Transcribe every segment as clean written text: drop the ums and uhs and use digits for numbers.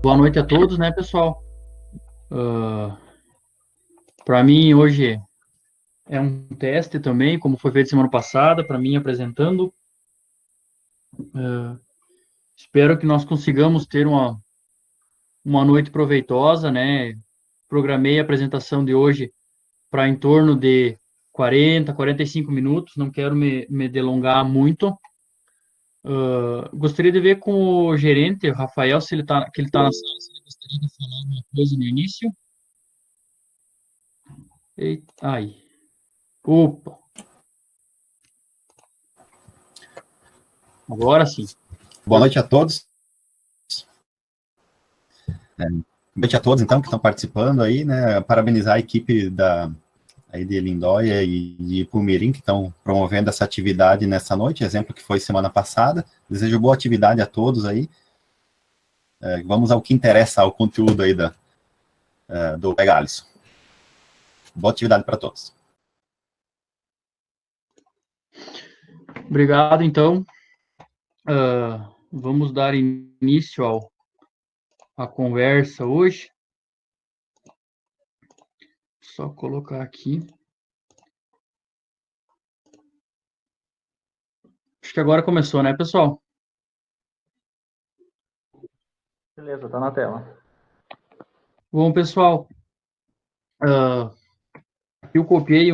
Boa noite a todos, né, pessoal? Para mim, hoje é um teste também, como foi feito semana passada, para mim apresentando. Espero que nós consigamos ter uma noite proveitosa, né? Programei a apresentação de hoje para em torno de 45 minutos, não quero me delongar muito. Gostaria de ver com o gerente, o Rafael, se ele tá, que ele está na sala, se ele gostaria de falar alguma coisa no início. Eita, ai. Opa, agora sim. Boa noite a todos. Boa noite a todos, então, que estão participando aí, né? Parabenizar a equipe aí de Lindóia e de Pumirim, que estão promovendo essa atividade nessa noite, exemplo que foi semana passada. Desejo boa atividade a todos aí. Vamos ao que interessa, ao conteúdo aí do Colega Alisson. Boa atividade para todos. Obrigado, então. Vamos dar início à conversa hoje. Só colocar aqui. Acho que agora começou, né, pessoal? Beleza, tá na tela. Bom, pessoal, eu copiei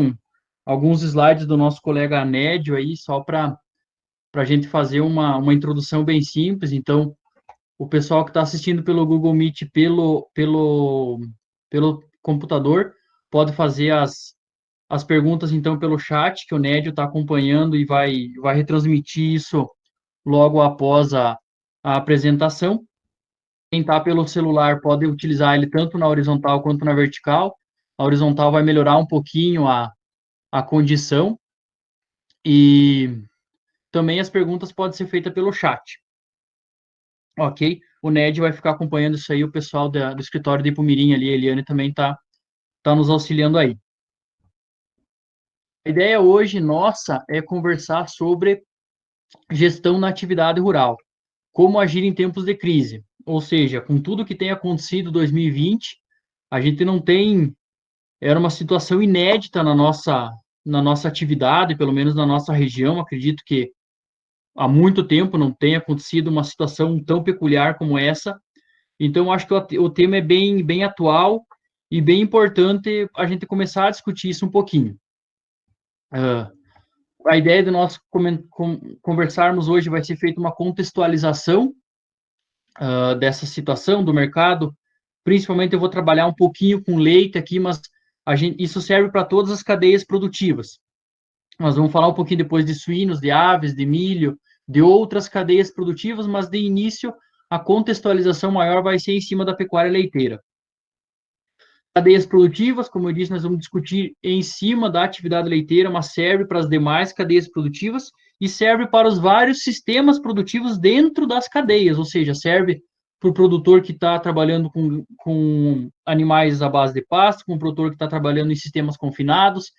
alguns slides do nosso colega Nédio aí, só para a gente fazer uma introdução bem simples. Então, o pessoal que está assistindo pelo Google Meet, pelo computador, pode fazer as perguntas, então, pelo chat, que o Nédio está acompanhando e vai retransmitir isso logo após a apresentação. Quem está pelo celular pode utilizar ele tanto na horizontal quanto na vertical. A horizontal vai melhorar um pouquinho a condição e também as perguntas podem ser feitas pelo chat. Ok? O Ned vai ficar acompanhando isso aí, o pessoal do escritório de Ipumirim ali, a Eliane também está nos auxiliando aí. A ideia hoje nossa é conversar sobre gestão na atividade rural, como agir em tempos de crise. Ou seja, com tudo que tem acontecido em 2020, a gente não tem, era uma situação inédita na nossa atividade, pelo menos na nossa região, acredito que há muito tempo não tem acontecido uma situação tão peculiar como essa. Então, acho que o tema é bem atual e bem importante a gente começar a discutir isso um pouquinho. A ideia de nós conversarmos hoje vai ser feita uma contextualização dessa situação do mercado. Principalmente, eu vou trabalhar um pouquinho com leite aqui, mas isso serve para todas as cadeias produtivas. Nós vamos falar um pouquinho depois de suínos, de aves, de milho, de outras cadeias produtivas, mas de início a contextualização maior vai ser em cima da pecuária leiteira. Cadeias produtivas, como eu disse, nós vamos discutir em cima da atividade leiteira, mas serve para as demais cadeias produtivas e serve para os vários sistemas produtivos dentro das cadeias, ou seja, serve para o produtor que está trabalhando com animais à base de pasto, com o produtor que está trabalhando em sistemas confinados,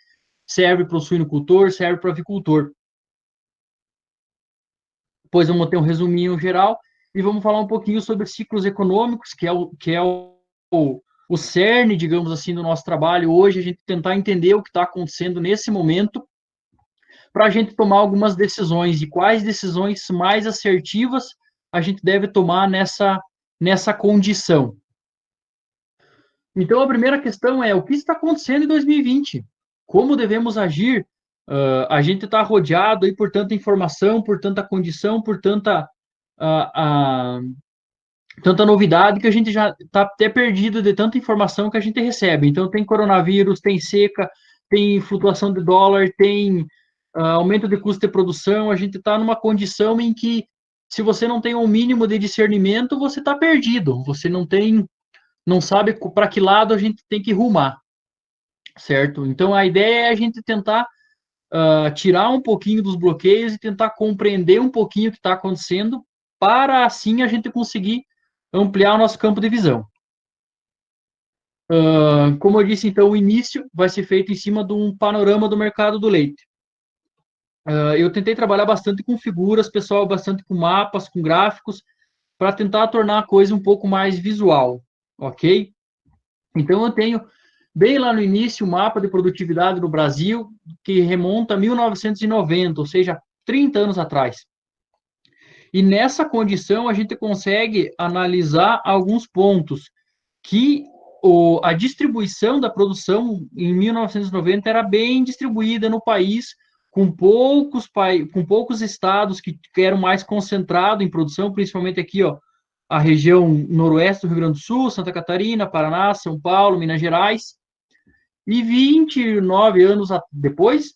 serve para o suinocultor, serve para o avicultor. Depois vamos ter um resuminho geral e vamos falar um pouquinho sobre ciclos econômicos, que é o cerne, digamos assim, do nosso trabalho hoje, a gente tentar entender o que está acontecendo nesse momento para a gente tomar algumas decisões e quais decisões mais assertivas a gente deve tomar nessa condição. Então, a primeira questão é o que está acontecendo em 2020? Como devemos agir? A gente está rodeado aí por tanta informação, por tanta condição, por tanta novidade que a gente já está até perdido de tanta informação que a gente recebe. Então, tem coronavírus, tem seca, tem flutuação de dólar, tem aumento de custo de produção. A gente está numa condição em que, se você não tem um mínimo de discernimento, você está perdido. Você não sabe para que lado a gente tem que rumar, certo? Então, a ideia é a gente tentar tirar um pouquinho dos bloqueios e tentar compreender um pouquinho o que está acontecendo, para assim a gente conseguir ampliar o nosso campo de visão. Como eu disse, então, o início vai ser feito em cima de um panorama do mercado do leite. Eu tentei trabalhar bastante com figuras, pessoal, bastante com mapas, com gráficos, para tentar tornar a coisa um pouco mais visual, ok? Então, eu tenho bem lá no início o mapa de produtividade no Brasil, que remonta a 1990, ou seja, 30 anos atrás. E nessa condição, a gente consegue analisar alguns pontos que a distribuição da produção em 1990 era bem distribuída no país, com poucos estados que eram mais concentrados em produção, principalmente aqui, ó, a região noroeste do Rio Grande do Sul, Santa Catarina, Paraná, São Paulo, Minas Gerais. E 29 anos depois,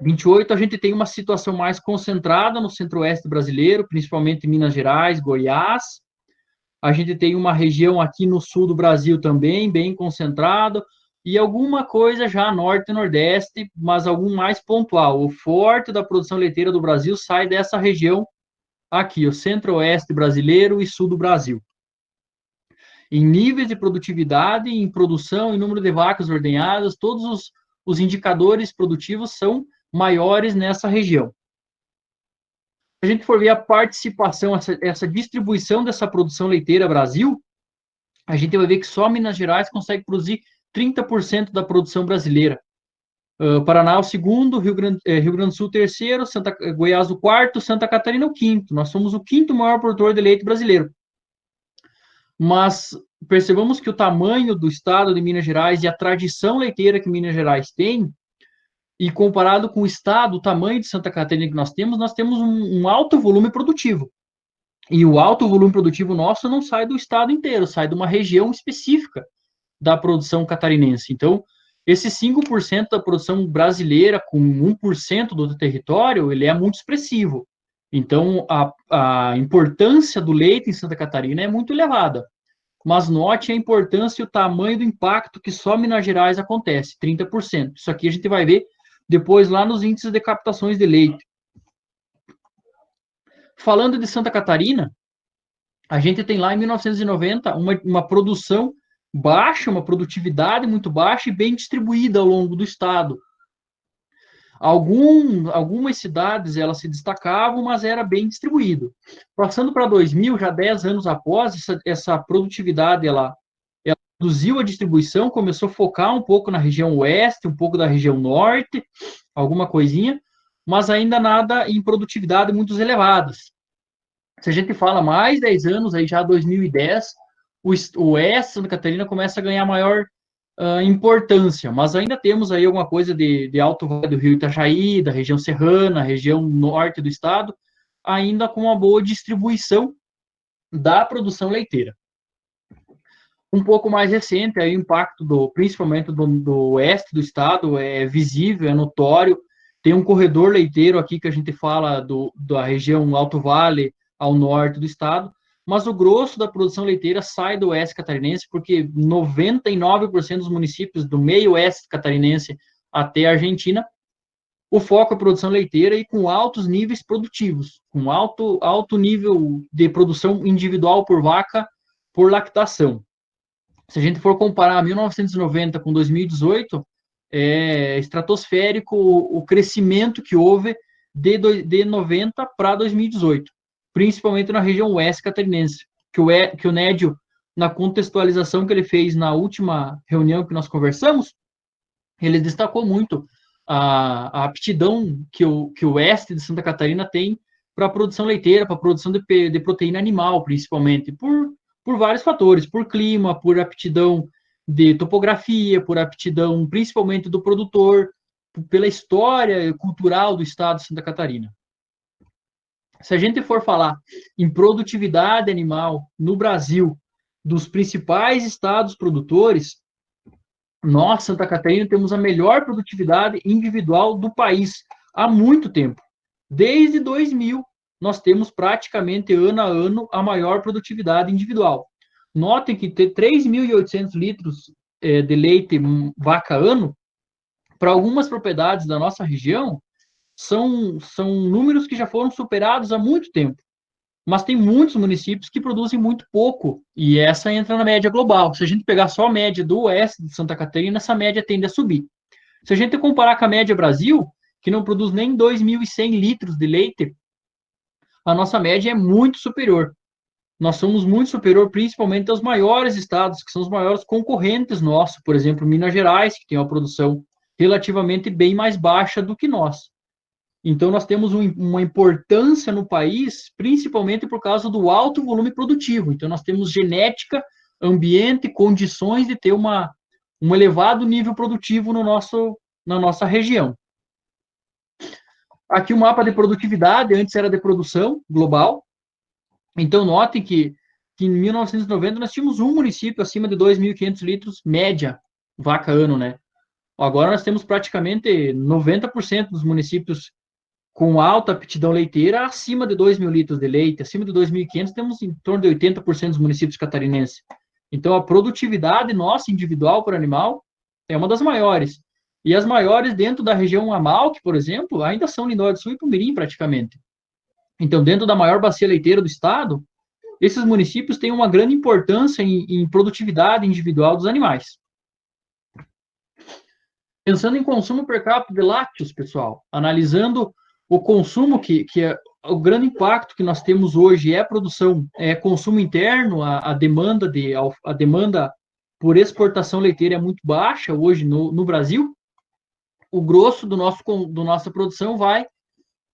28, a gente tem uma situação mais concentrada no centro-oeste brasileiro, principalmente em Minas Gerais, Goiás. A gente tem uma região aqui no sul do Brasil também, bem concentrada, e alguma coisa já norte e nordeste, mas algum mais pontual. O forte da produção leiteira do Brasil sai dessa região aqui, o centro-oeste brasileiro e sul do Brasil. Em níveis de produtividade, em produção, em número de vacas ordenhadas, todos os indicadores produtivos são maiores nessa região. Se a gente for ver a participação, essa distribuição dessa produção leiteira Brasil, a gente vai ver que só Minas Gerais consegue produzir 30% da produção brasileira. Paraná o segundo, Rio Grande do Sul o terceiro, Goiás o quarto, Santa Catarina o quinto. Nós somos o quinto maior produtor de leite brasileiro. Mas percebamos que o tamanho do estado de Minas Gerais e a tradição leiteira que Minas Gerais tem, e comparado com o estado, o tamanho de Santa Catarina que nós temos um alto volume produtivo. E o alto volume produtivo nosso não sai do estado inteiro, sai de uma região específica da produção catarinense. Então, esse 5% da produção brasileira com 1% do território, ele é muito expressivo. Então, a importância do leite em Santa Catarina é muito elevada. Mas note a importância e o tamanho do impacto que só Minas Gerais acontece, 30%. Isso aqui a gente vai ver depois lá nos índices de captações de leite. Falando de Santa Catarina, a gente tem lá em 1990 uma produção baixa, uma produtividade muito baixa e bem distribuída ao longo do estado. Algumas cidades elas se destacavam, mas era bem distribuído. Passando para 2000, já 10 anos após, essa produtividade ela reduziu a distribuição, começou a focar um pouco na região oeste, um pouco da região norte, alguma coisinha, mas ainda nada em produtividade muito elevadas. Se a gente fala mais 10 anos, aí já 2010, o oeste Santa Catarina começa a ganhar maior importância, mas ainda temos aí alguma coisa de Alto Vale do Rio Itajaí, da região serrana, região norte do estado, ainda com uma boa distribuição da produção leiteira. Um pouco mais recente, aí, o impacto principalmente do oeste do estado é visível, é notório. Tem um corredor leiteiro aqui que a gente fala da região Alto Vale ao norte do estado, mas o grosso da produção leiteira sai do oeste catarinense, porque 99% dos municípios do meio oeste catarinense até a Argentina, o foco é a produção leiteira e com altos níveis produtivos, com alto nível de produção individual por vaca por lactação. Se a gente for comparar 1990 com 2018, é estratosférico o crescimento que houve de 90 para 2018, principalmente na região oeste catarinense, que o Nédio, na contextualização que ele fez na última reunião que nós conversamos, ele destacou muito a aptidão que o oeste de Santa Catarina tem para a produção leiteira, para a produção de proteína animal, principalmente, por vários fatores, por clima, por aptidão de topografia, por aptidão principalmente do produtor, pela história cultural do estado de Santa Catarina. Se a gente for falar em produtividade animal no Brasil, dos principais estados produtores, nós, Santa Catarina, temos a melhor produtividade individual do país há muito tempo. Desde 2000, nós temos praticamente ano a ano a maior produtividade individual. Notem que ter 3.800 litros de leite vaca ano, para algumas propriedades da nossa região, são números que já foram superados há muito tempo. Mas tem muitos municípios que produzem muito pouco, e essa entra na média global. Se a gente pegar só a média do oeste de Santa Catarina, essa média tende a subir. Se a gente comparar com a média Brasil, que não produz nem 2.100 litros de leite, a nossa média é muito superior. nós somos muito superior, principalmente aos maiores estados, que são os maiores concorrentes nossos, por exemplo, Minas Gerais, que tem uma produção relativamente bem mais baixa do que nós. Então, nós temos uma importância no país, principalmente por causa do alto volume produtivo. Então, nós temos genética, ambiente, condições de ter um elevado nível produtivo na nossa região. Aqui o mapa de produtividade, antes era de produção global. Então, notem que em 1990 nós tínhamos um município acima de 2.500 litros, média, vaca ano, né? Agora nós temos praticamente 90% dos municípios com alta aptidão leiteira acima de 2.000 litros de leite, acima de 2.500 temos em torno de 80% dos municípios catarinenses. Então, a produtividade nossa individual por animal é uma das maiores. E as maiores dentro da região Amalc, por exemplo, ainda são Lindóia do Sul e Palmirim, praticamente. Então, dentro da maior bacia leiteira do estado, esses municípios têm uma grande importância em produtividade individual dos animais. Pensando em consumo per capita de lácteos, pessoal, analisando o consumo que é o grande impacto que nós temos hoje é produção, é consumo interno, a demanda por exportação leiteira é muito baixa hoje no Brasil. O grosso do nossa produção vai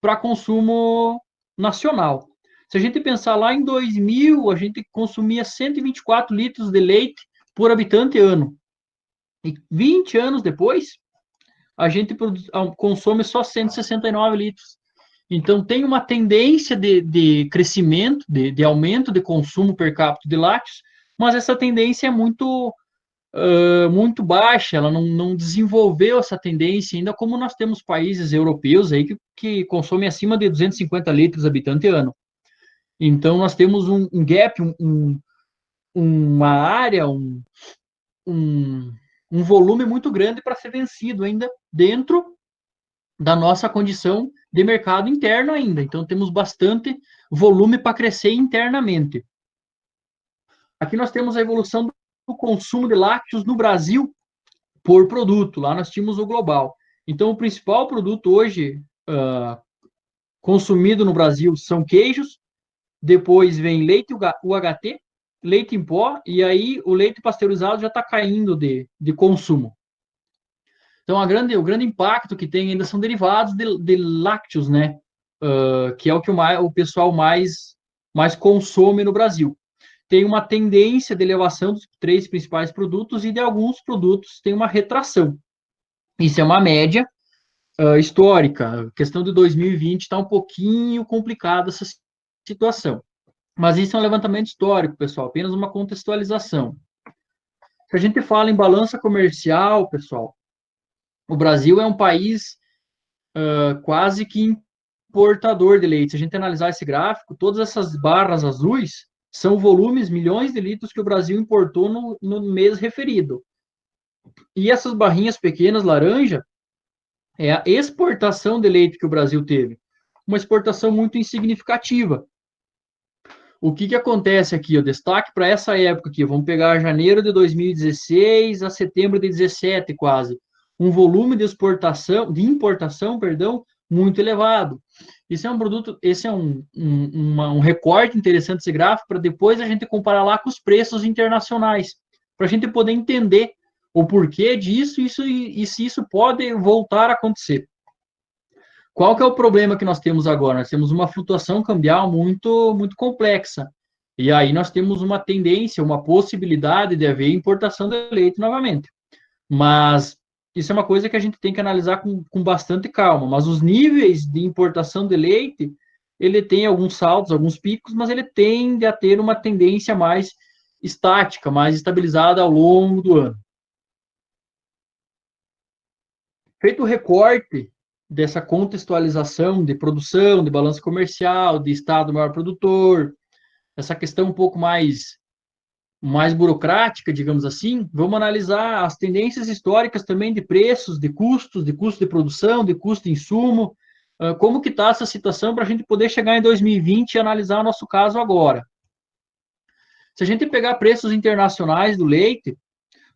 para consumo nacional. Se a gente pensar lá em 2000, a gente consumia 124 litros de leite por habitante ano. E 20 anos depois, a gente consome só 169 litros. Então, tem uma tendência de crescimento, de aumento de consumo per capita de lácteos, mas essa tendência é muito baixa, ela não desenvolveu essa tendência ainda, como nós temos países europeus aí que consomem acima de 250 litros habitante ano. Então, nós temos um gap, uma área, um volume muito grande para ser vencido ainda dentro da nossa condição de mercado interno ainda. Então, temos bastante volume para crescer internamente. Aqui nós temos a evolução do consumo de lácteos no Brasil por produto. Lá nós tínhamos o global. Então, o principal produto hoje consumido no Brasil são queijos, depois vem leite UHT, leite em pó, e aí o leite pasteurizado já está caindo de consumo. Então, o grande impacto que tem ainda são derivados de lácteos, né? Que é o que o pessoal mais consome no Brasil. Tem uma tendência de elevação dos 3 principais produtos e de alguns produtos tem uma retração. Isso é uma média histórica. A questão de 2020 está um pouquinho complicada essa situação. Mas isso é um levantamento histórico, pessoal, apenas uma contextualização. Se a gente fala em balança comercial, pessoal, o Brasil é um país quase que importador de leite. Se a gente analisar esse gráfico, todas essas barras azuis são volumes, milhões de litros que o Brasil importou no mês referido. E essas barrinhas pequenas, laranja, é a exportação de leite que o Brasil teve. Uma exportação muito insignificativa. O que acontece aqui? O destaque para essa época aqui, vamos pegar janeiro de 2016 a setembro de 2017, quase. Um volume de importação, muito elevado. Esse é um recorte interessante desse gráfico para depois a gente comparar lá com os preços internacionais, para a gente poder entender o porquê disso e se isso pode voltar a acontecer. Qual que é o problema que nós temos agora? Nós temos uma flutuação cambial muito, muito complexa. E aí nós temos uma tendência, uma possibilidade de haver importação de leite novamente. Mas isso é uma coisa que a gente tem que analisar com bastante calma. Mas os níveis de importação de leite, ele tem alguns saltos, alguns picos, mas ele tende a ter uma tendência mais estática, mais estabilizada ao longo do ano. Feito o recorte dessa contextualização de produção, de balanço comercial, de estado maior produtor, essa questão um pouco mais burocrática, digamos assim, vamos analisar as tendências históricas também de preços, de custo de produção, de custo de insumo, como que está essa situação para a gente poder chegar em 2020 e analisar o nosso caso agora. Se a gente pegar preços internacionais do leite,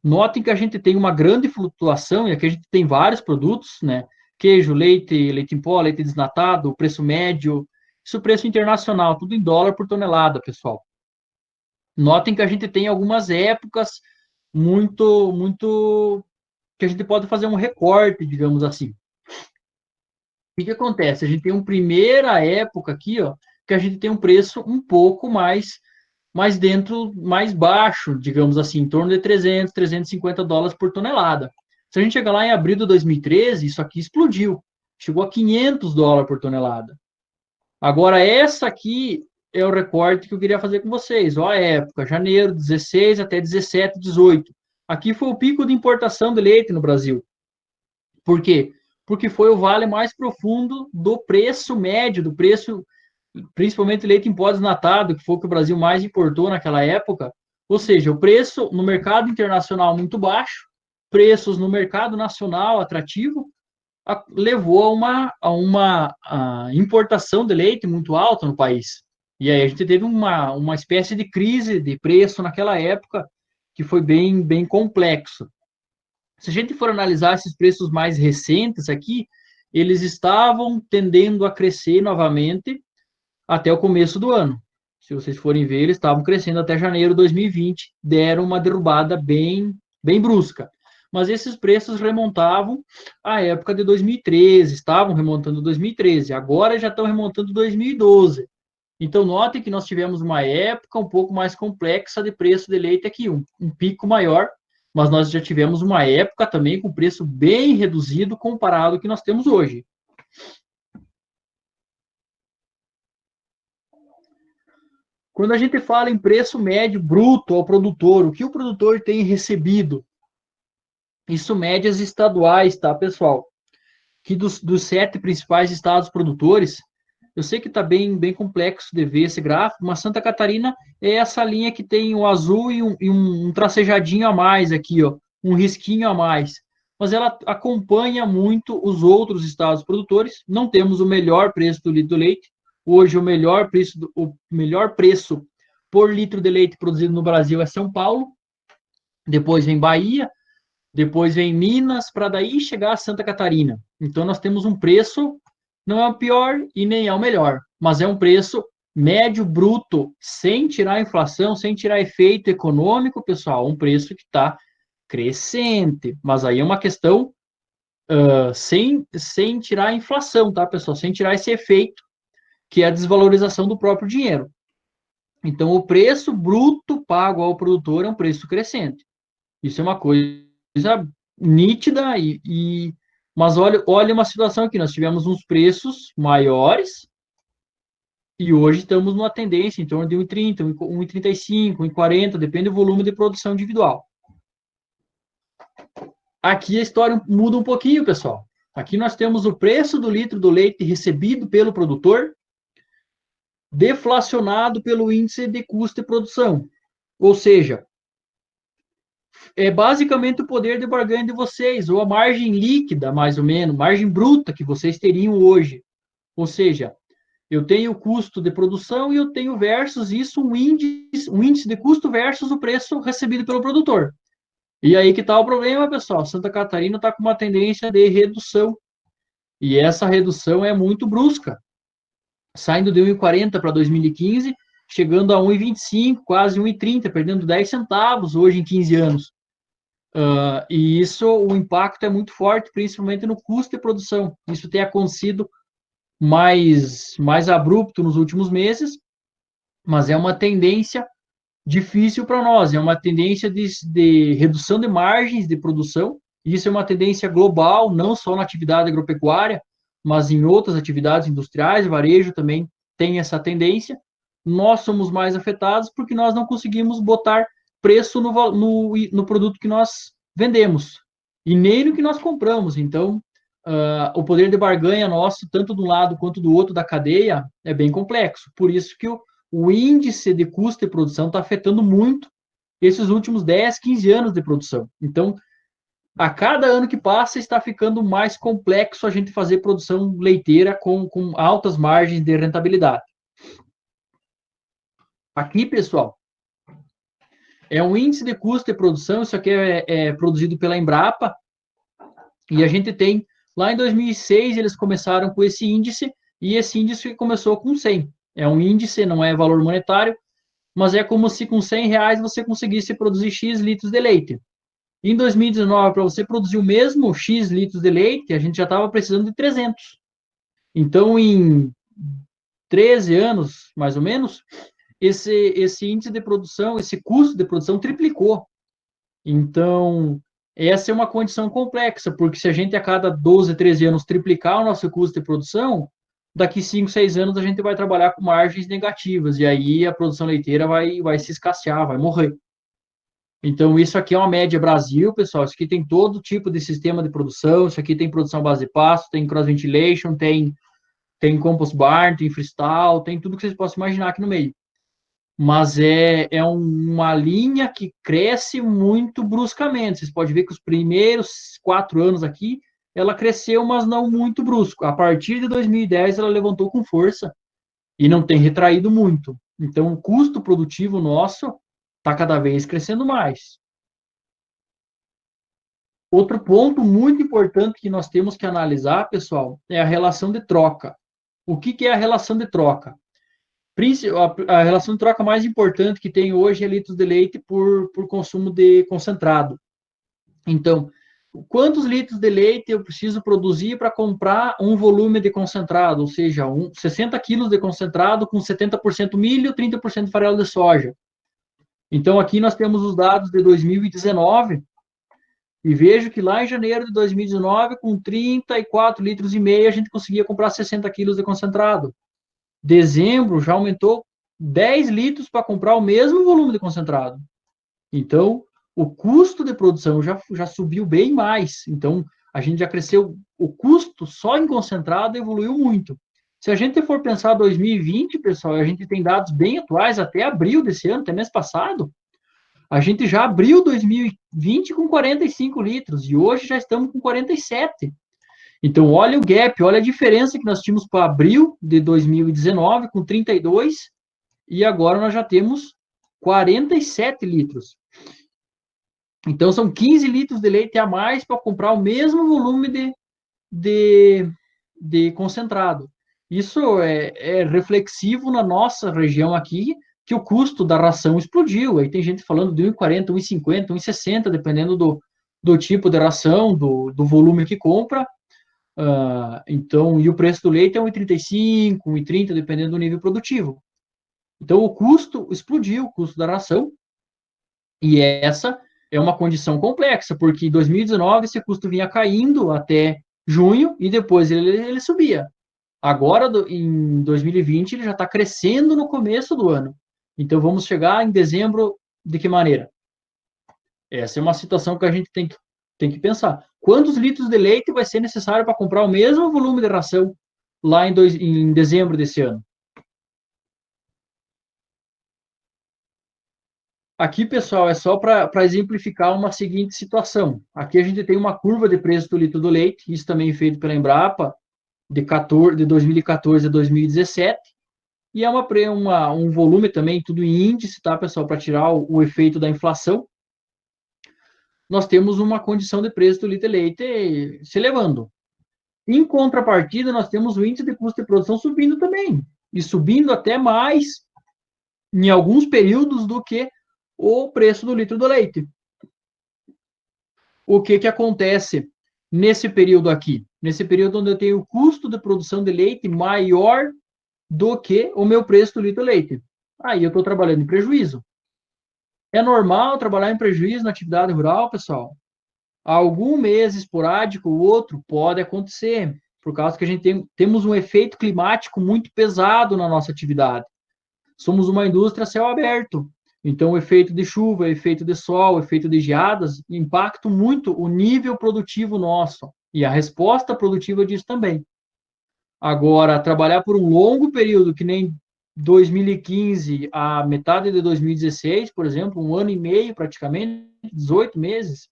notem que a gente tem uma grande flutuação, e aqui a gente tem vários produtos, né? Queijo, leite em pó, leite desnatado, preço médio, isso é o preço internacional, tudo em dólar por tonelada, pessoal. Notem que a gente tem algumas épocas muito que a gente pode fazer um recorte, digamos assim. O que acontece? A gente tem uma primeira época aqui, ó, que a gente tem um preço um pouco mais dentro, mais baixo, digamos assim, em torno de 300, 350 dólares por tonelada. Se a gente chegar lá em abril de 2013, isso aqui explodiu. Chegou a 500 dólares por tonelada. Agora, essa aqui é o recorte que eu queria fazer com vocês. Ó, a época, janeiro 16 até 17, 18. Aqui foi o pico de importação de leite no Brasil. Por quê? Porque foi o vale mais profundo do preço médio, do preço, principalmente leite em pó desnatado, que foi o que o Brasil mais importou naquela época. Ou seja, o preço no mercado internacional muito baixo, preços no mercado nacional atrativo, levou a uma importação de leite muito alta no país. E aí a gente teve uma espécie de crise de preço naquela época que foi bem complexo. Se a gente for analisar esses preços mais recentes aqui, eles estavam tendendo a crescer novamente até o começo do ano. Se vocês forem ver, eles estavam crescendo até janeiro de 2020, deram uma derrubada bem brusca. Mas esses preços remontavam à época de 2013, estavam remontando 2013, agora já estão remontando 2012. Então, notem que nós tivemos uma época um pouco mais complexa de preço de leite aqui, um pico maior, mas nós já tivemos uma época também com preço bem reduzido comparado ao que nós temos hoje. Quando a gente fala em preço médio bruto ao produtor, o que o produtor tem recebido? Isso médias estaduais, tá, pessoal? Que dos 7 principais estados produtores, eu sei que está bem complexo de ver esse gráfico, mas Santa Catarina é essa linha que tem o azul e um tracejadinho a mais aqui, ó, um risquinho a mais. Mas ela acompanha muito os outros estados produtores. Não temos o melhor preço do litro do leite. Hoje, o melhor preço por litro de leite produzido no Brasil é São Paulo. Depois vem Bahia, depois vem Minas, para daí chegar a Santa Catarina. Então, nós temos um preço, não é o pior e nem é o melhor, mas é um preço médio bruto, sem tirar a inflação, sem tirar efeito econômico, pessoal, um preço que está crescente. Mas aí é uma questão sem tirar a inflação, tá, pessoal? Sem tirar esse efeito, que é a desvalorização do próprio dinheiro. Então, o preço bruto pago ao produtor é um preço crescente. Isso é uma coisa nítida, mas olha uma situação aqui, nós tivemos uns preços maiores e hoje estamos numa tendência em torno de 1,30, 1,35, 1,40, depende do volume de produção individual. Aqui a história muda um pouquinho, pessoal. Aqui nós temos o preço do litro do leite recebido pelo produtor deflacionado pelo índice de custo de produção. Ou seja, é basicamente o poder de barganha de vocês, ou a margem líquida, mais ou menos, margem bruta que vocês teriam hoje. Ou seja, eu tenho o custo de produção e eu tenho versus isso um índice de custo versus o preço recebido pelo produtor. E aí que está o problema, pessoal. Santa Catarina está com uma tendência de redução. E essa redução é muito brusca. Saindo de 1,40 para 2015, chegando a 1,25, quase 1,30, perdendo 10 centavos hoje em 15 anos. E isso, o impacto é muito forte, principalmente no custo de produção. Isso tem acontecido mais abrupto nos últimos meses, mas é uma tendência difícil para nós, é uma tendência de redução de margens de produção. Isso é uma tendência global, não só na atividade agropecuária, mas em outras atividades industriais, varejo também tem essa tendência. Nós somos mais afetados porque nós não conseguimos botar preço no produto que nós vendemos e nem no que nós compramos. Então, o poder de barganha nosso, tanto de um lado quanto do outro da cadeia, é bem complexo. Por isso que o índice de custo de produção está afetando muito esses últimos 10, 15 anos de produção. Então, a cada ano que passa, está ficando mais complexo a gente fazer produção leiteira com altas margens de rentabilidade. Aqui, pessoal, é um índice de custo de produção, isso aqui é produzido pela Embrapa, e a gente tem, lá em 2006, eles começaram com esse índice, e esse índice começou com 100. É um índice, não é valor monetário, mas é como se com R$ 100 você conseguisse produzir X litros de leite. Em 2019, para você produzir o mesmo X litros de leite, a gente já estava precisando de 300. Então, em 13 anos, mais ou menos, esse índice de produção, esse custo de produção triplicou. Então, essa é uma condição complexa, porque se a gente a cada 12, 13 anos triplicar o nosso custo de produção, daqui 5, 6 anos a gente vai trabalhar com margens negativas, e aí a produção leiteira vai se escassear, vai morrer. Então, isso aqui é uma média Brasil, pessoal. Isso aqui tem todo tipo de sistema de produção. Isso aqui tem produção à base de pasto, tem cross ventilation, tem compost barn, tem freestyle, tem tudo que vocês possam imaginar aqui no meio. Mas é uma linha que cresce muito bruscamente. Vocês podem ver que os primeiros 4 anos aqui, ela cresceu, mas não muito brusco. A partir de 2010, ela levantou com força e não tem retraído muito. Então, o custo produtivo nosso está cada vez crescendo mais. Outro ponto muito importante que nós temos que analisar, pessoal, é a relação de troca. O que é a relação de troca? A relação de troca mais importante que tem hoje é litros de leite por consumo de concentrado. Então, quantos litros de leite eu preciso produzir para comprar um volume de concentrado? Ou seja, 60 quilos de concentrado com 70% milho, 30% farelo de soja. Então, aqui nós temos os dados de 2019, e vejo que lá em janeiro de 2019, com 34 litros e meio, a gente conseguia comprar 60 quilos de concentrado. Dezembro já aumentou 10 litros para comprar o mesmo volume de concentrado. Então, o custo de produção já subiu bem mais. Então, a gente já cresceu, o custo só em concentrado evoluiu muito. Se a gente for pensar 2020, pessoal, a gente tem dados bem atuais, até abril desse ano, até mês passado, a gente já abriu 2020 com 45 litros e hoje já estamos com 47. Então, olha o gap, olha a diferença que nós tínhamos para abril de 2019 com 32 e agora nós já temos 47 litros. Então, são 15 litros de leite a mais para comprar o mesmo volume de concentrado. Isso é reflexivo na nossa região aqui, que o custo da ração explodiu. Aí tem gente falando de 1,40, 1,50, 1,60, dependendo do tipo de ração, do volume que compra. Então, e o preço do leite é 1,35, 1,30, dependendo do nível produtivo. Então, o custo explodiu, o custo da ração, e essa é uma condição complexa, porque em 2019 esse custo vinha caindo até junho e depois ele subia. Agora, em 2020, ele já está crescendo no começo do ano. Então, vamos chegar em dezembro de que maneira? Essa é uma situação que a gente tem que pensar. Quantos litros de leite vai ser necessário para comprar o mesmo volume de ração lá em dezembro desse ano? Aqui, pessoal, é só para exemplificar uma seguinte situação. Aqui a gente tem uma curva de preço do litro do leite, isso também é feito pela Embrapa, de 2014 a 2017, e é um volume também, tudo em índice, tá, pessoal, para tirar o efeito da inflação. Nós temos uma condição de preço do litro de leite se elevando. Em contrapartida, nós temos o índice de custo de produção subindo também, e subindo até mais em alguns períodos do que o preço do litro do leite. O que acontece nesse período aqui? Nesse período onde eu tenho o custo de produção de leite maior do que o meu preço do litro de leite. Aí eu estou trabalhando em prejuízo. É normal trabalhar em prejuízo na atividade rural, pessoal? Algum mês esporádico, o outro pode acontecer, por causa que a gente temos um efeito climático muito pesado na nossa atividade. Somos uma indústria a céu aberto, então o efeito de chuva, o efeito de sol, o efeito de geadas impactam muito o nível produtivo nosso e a resposta produtiva disso também. Agora, trabalhar por um longo período, que nem 2015 a metade de 2016, por exemplo, 1 ano e meio praticamente, 18 meses,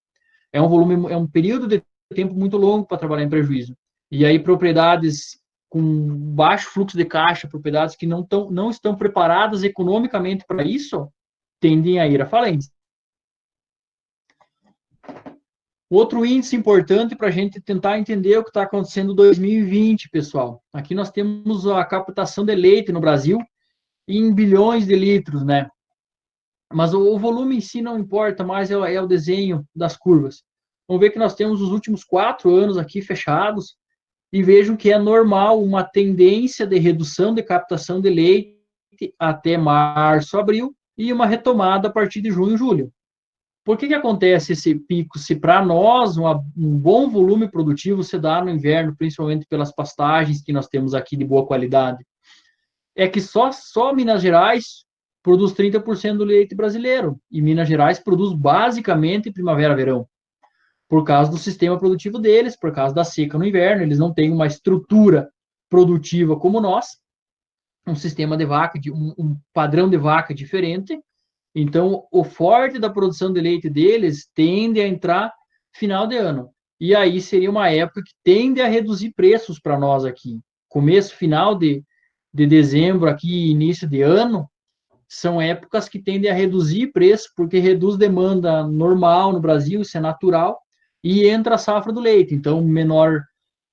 é um período de tempo muito longo para trabalhar em prejuízo. E aí propriedades com baixo fluxo de caixa, propriedades que não estão preparadas economicamente para isso, tendem a ir à falência. Outro índice importante para a gente tentar entender o que está acontecendo em 2020, pessoal. Aqui nós temos a captação de leite no Brasil em bilhões de litros, né? Mas o volume em si não importa, mais é o desenho das curvas. Vamos ver que nós temos os últimos 4 anos aqui fechados, e vejam que é normal uma tendência de redução de captação de leite até março, abril, e uma retomada a partir de junho, julho. Por que acontece esse pico? Se para nós um bom volume produtivo se dá no inverno, principalmente pelas pastagens que nós temos aqui de boa qualidade, é que só Minas Gerais produz 30% do leite brasileiro, e Minas Gerais produz basicamente primavera-verão, por causa do sistema produtivo deles, por causa da seca no inverno, eles não têm uma estrutura produtiva como nós, um sistema de vaca, um padrão de vaca diferente. Então, o forte da produção de leite deles tende a entrar final de ano. E aí seria uma época que tende a reduzir preços para nós aqui. Começo, final de dezembro, aqui, início de ano, são épocas que tendem a reduzir preço, porque reduz demanda normal no Brasil, isso é natural, e entra a safra do leite. Então, menor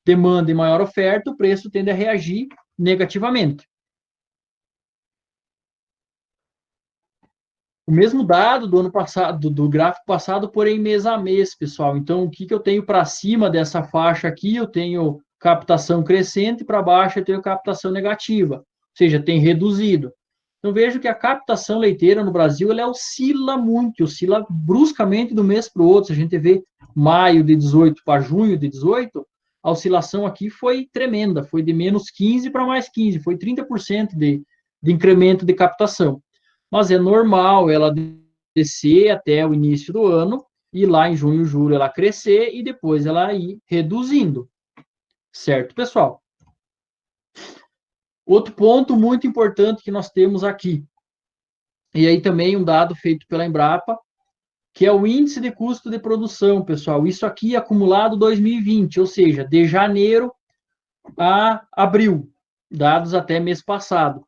demanda e maior oferta, o preço tende a reagir negativamente. O mesmo dado do ano passado, do gráfico passado, porém mês a mês, pessoal. Então, o que eu tenho para cima dessa faixa aqui? Eu tenho captação crescente, para baixo eu tenho captação negativa, ou seja, tem reduzido. Então, vejo que a captação leiteira no Brasil, ela oscila muito, oscila bruscamente do mês para o outro. Se a gente vê maio de 18 para junho de 18, a oscilação aqui foi tremenda, foi de menos 15 para mais 15, foi 30% de incremento de captação. Mas é normal ela descer até o início do ano, e lá em junho, julho ela crescer, e depois ela ir reduzindo. Certo, pessoal? Outro ponto muito importante que nós temos aqui, e aí também um dado feito pela Embrapa, que é o índice de custo de produção, pessoal. Isso aqui é acumulado 2020, ou seja, de janeiro a abril, dados até mês passado.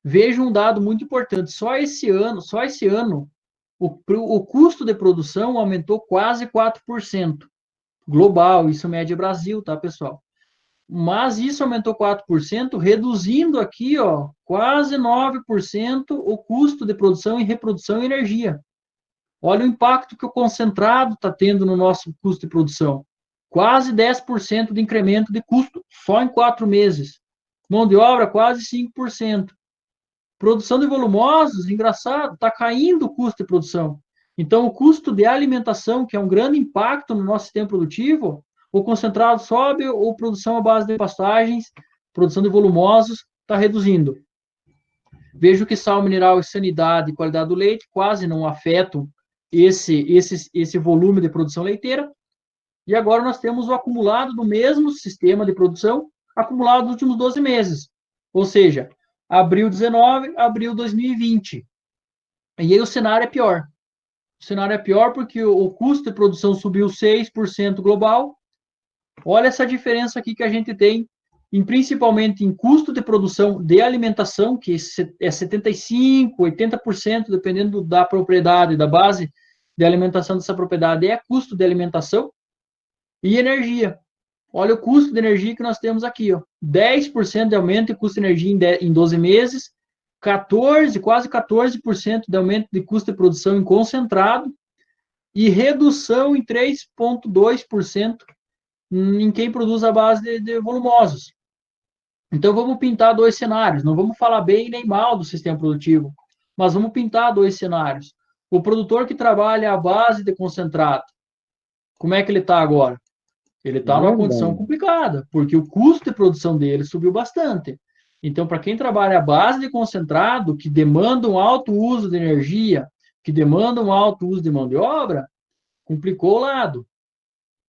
Veja um dado muito importante, só esse ano, o custo de produção aumentou quase 4%. Global, isso média Brasil, tá, pessoal? Mas isso aumentou 4%, reduzindo aqui, ó, quase 9% o custo de produção e reprodução e energia. Olha o impacto que o concentrado está tendo no nosso custo de produção. Quase 10% de incremento de custo só em 4 meses. Mão de obra, quase 5%. Produção de volumosos, engraçado, está caindo o custo de produção. Então, o custo de alimentação, que é um grande impacto no nosso sistema produtivo, o concentrado sobe, ou produção à base de pastagens, produção de volumosos, está reduzindo. Vejo que sal mineral e sanidade e qualidade do leite quase não afetam esse volume de produção leiteira. E agora nós temos o acumulado do mesmo sistema de produção, acumulado nos últimos 12 meses. Ou seja, abril 19, abril 2020. E aí o cenário é pior. O cenário é pior porque o custo de produção subiu 6% global. Olha essa diferença aqui que a gente tem, principalmente em custo de produção de alimentação, que é 75%, 80%, dependendo da propriedade, da base de alimentação dessa propriedade, é custo de alimentação e energia. Olha o custo de energia que nós temos aqui, ó. 10% de aumento de custo de energia em 12 meses, quase 14% de aumento de custo de produção em concentrado e redução em 3,2% em quem produz a base de volumosos. Então, vamos pintar 2 cenários. Não vamos falar bem nem mal do sistema produtivo, mas vamos pintar 2 cenários. O produtor que trabalha a base de concentrado, como é que ele está agora? Ele está numa condição complicada, porque o custo de produção dele subiu bastante. Então, para quem trabalha a base de concentrado, que demanda um alto uso de energia, que demanda um alto uso de mão de obra, complicou o lado.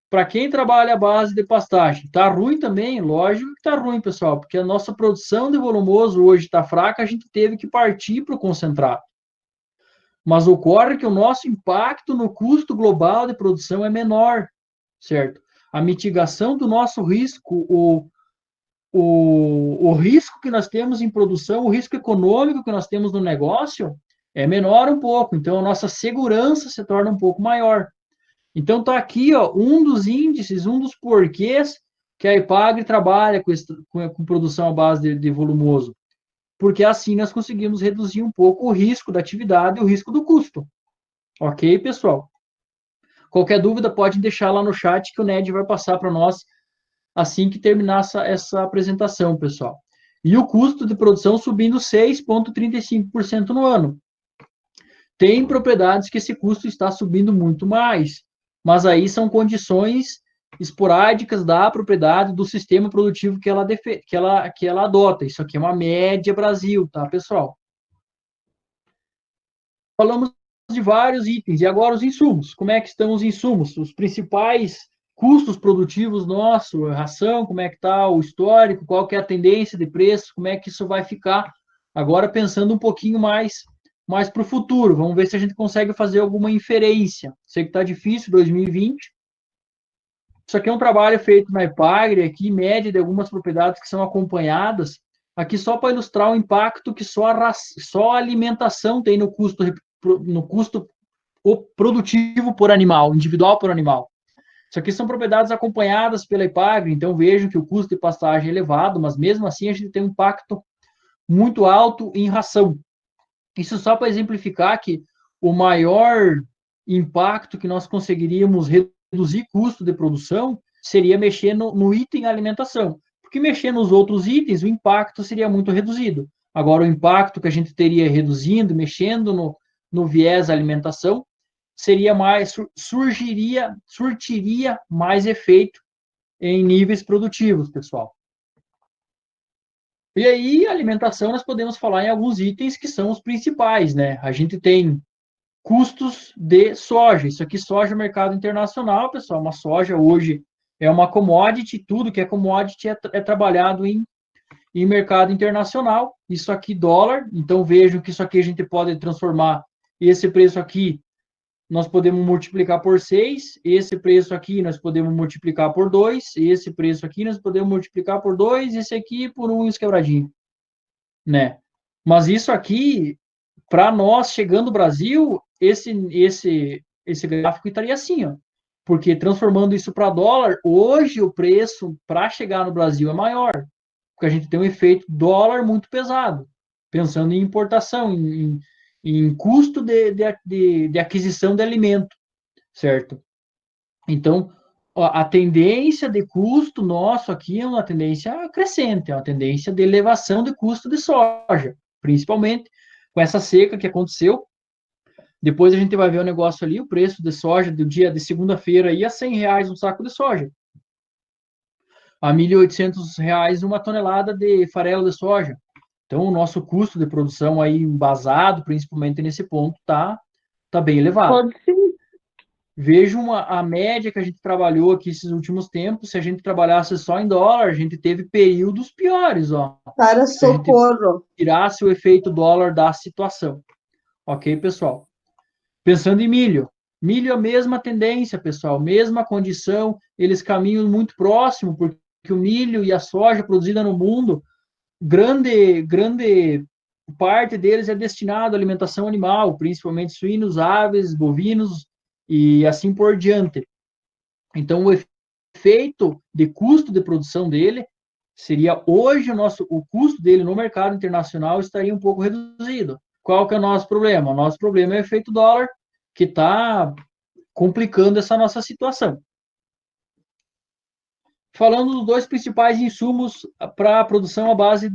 Para quem trabalha a base de pastagem, está ruim também? Lógico que está ruim, pessoal, porque a nossa produção de volumoso hoje está fraca, a gente teve que partir para o concentrado. Mas ocorre que o nosso impacto no custo global de produção é menor, certo? A mitigação do nosso risco, o risco que nós temos em produção, o risco econômico que nós temos no negócio é menor um pouco, então a nossa segurança se torna um pouco maior. Então está aqui, ó, um dos índices, um dos porquês que a Epagre trabalha com produção à base de volumoso. porque assim nós conseguimos reduzir um pouco o risco da atividade e o risco do custo. Ok, pessoal? Qualquer dúvida pode deixar lá no chat que o Ned vai passar para nós assim que terminar essa apresentação, pessoal. E o custo de produção subindo 6,35% no ano. Tem propriedades que esse custo está subindo muito mais, mas aí são condições esporádicas da propriedade, do sistema produtivo que ela adota. Isso aqui é uma média Brasil, tá, pessoal? Falamos de vários itens, e agora os insumos. Como é que estão os insumos? Os principais custos produtivos nossos, ração, como é que está o histórico, qual que é a tendência de preço, como é que isso vai ficar. Agora pensando um pouquinho mais para o futuro, vamos ver se a gente consegue fazer alguma inferência. Sei que está difícil, 2020. Isso aqui é um trabalho feito na Epagre, aqui, média de algumas propriedades que são acompanhadas, aqui só para ilustrar o impacto que só a alimentação tem no custo produtivo por animal, individual por animal. Isso aqui são propriedades acompanhadas pela Epagre, então vejam que o custo de pastagem é elevado, mas mesmo assim a gente tem um impacto muito alto em ração. Isso só para exemplificar que o maior impacto que nós conseguiríamos reduzir custo de produção seria mexer no item alimentação, porque mexer nos outros itens, o impacto seria muito reduzido. Agora, o impacto que a gente teria reduzindo, mexendo no viés alimentação, seria mais, surtiria mais efeito em níveis produtivos, pessoal. E aí, alimentação, nós podemos falar em alguns itens que são os principais, né? A gente tem custos de soja. Isso aqui, soja, mercado internacional, pessoal. Uma soja hoje é uma commodity, tudo que é commodity é trabalhado em mercado internacional. Isso aqui, dólar. Então, vejam que isso aqui a gente pode transformar esse preço aqui, nós podemos multiplicar por 6, esse preço aqui nós podemos multiplicar por 2, esse preço aqui nós podemos multiplicar por 2, esse aqui por 1 e os quebradinhos, né? Mas isso aqui, para nós, chegando no Brasil, esse gráfico estaria assim, ó. Porque transformando isso para dólar, hoje o preço para chegar no Brasil é maior, porque a gente tem um efeito dólar muito pesado, pensando em importação, em custo de aquisição de alimento, certo? Então, a tendência de custo nosso aqui é uma tendência crescente, é uma tendência de elevação de custo de soja, principalmente com essa seca que aconteceu. Depois a gente vai ver o negócio ali, o preço de soja do dia de segunda-feira aí a R$100 um saco de soja. A R$1.800 uma tonelada de farelo de soja. Então, o nosso custo de produção aí embasado, principalmente nesse ponto, tá bem elevado. Pode sim. Vejo a média que a gente trabalhou aqui esses últimos tempos, se a gente trabalhasse só em dólar, a gente teve períodos piores, ó. Para socorro. Se tirasse o efeito dólar da situação. Ok, pessoal? Pensando em milho. Milho é a mesma tendência, pessoal, mesma condição, eles caminham muito próximo, porque o milho e a soja produzida no mundo, grande parte deles é destinado à alimentação animal, principalmente suínos, aves, bovinos e assim por diante. Então, o efeito de custo de produção dele seria hoje o custo dele no mercado internacional estaria um pouco reduzido. Qual que é o nosso problema? O nosso problema é o efeito dólar, que está complicando essa nossa situação. Falando dos dois principais insumos para a produção à base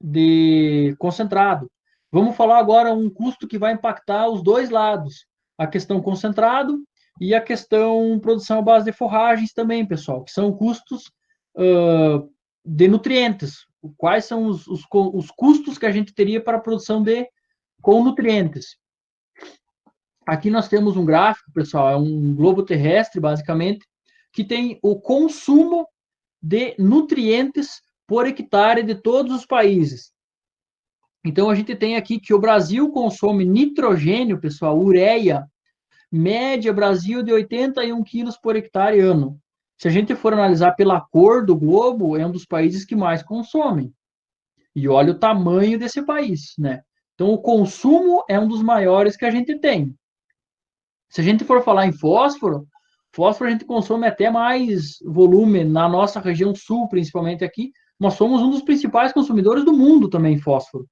de concentrado. Vamos falar agora um custo que vai impactar os dois lados, a questão concentrado e a questão produção à base de forragens também, pessoal, que são custos de nutrientes. Quais são os custos que a gente teria para a produção com nutrientes? Aqui nós temos um gráfico, pessoal, é um globo terrestre, basicamente, que tem o consumo de nutrientes por hectare de todos os países. Então, a gente tem aqui que o Brasil consome nitrogênio, pessoal, ureia, média Brasil de 81 quilos por hectare ano. Se a gente for analisar pela cor do globo, é um dos países que mais consomem. E olha o tamanho desse país, né? Então, o consumo é um dos maiores que a gente tem. Se a gente for falar em fósforo a gente consome até mais volume na nossa região sul, principalmente aqui, nós somos um dos principais consumidores do mundo também, fósforo.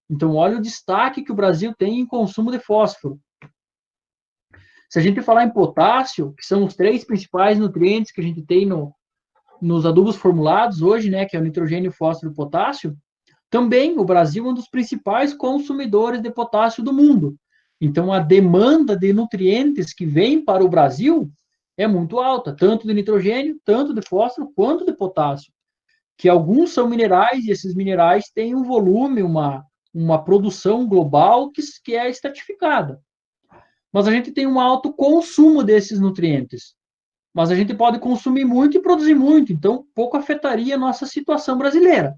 Então, olha o destaque que o Brasil tem em consumo de fósforo. Se a gente falar em potássio, que são os 3 principais nutrientes que a gente tem nos adubos formulados hoje, né, que é o nitrogênio, fósforo e potássio, também o Brasil é um dos principais consumidores de potássio do mundo. Então, a demanda de nutrientes que vem para o Brasil é muito alta, tanto de nitrogênio, tanto de fósforo, quanto de potássio, que alguns são minerais, e esses minerais têm um volume, uma produção global que é estratificada. Mas a gente tem um alto consumo desses nutrientes. Mas a gente pode consumir muito e produzir muito, então pouco afetaria a nossa situação brasileira.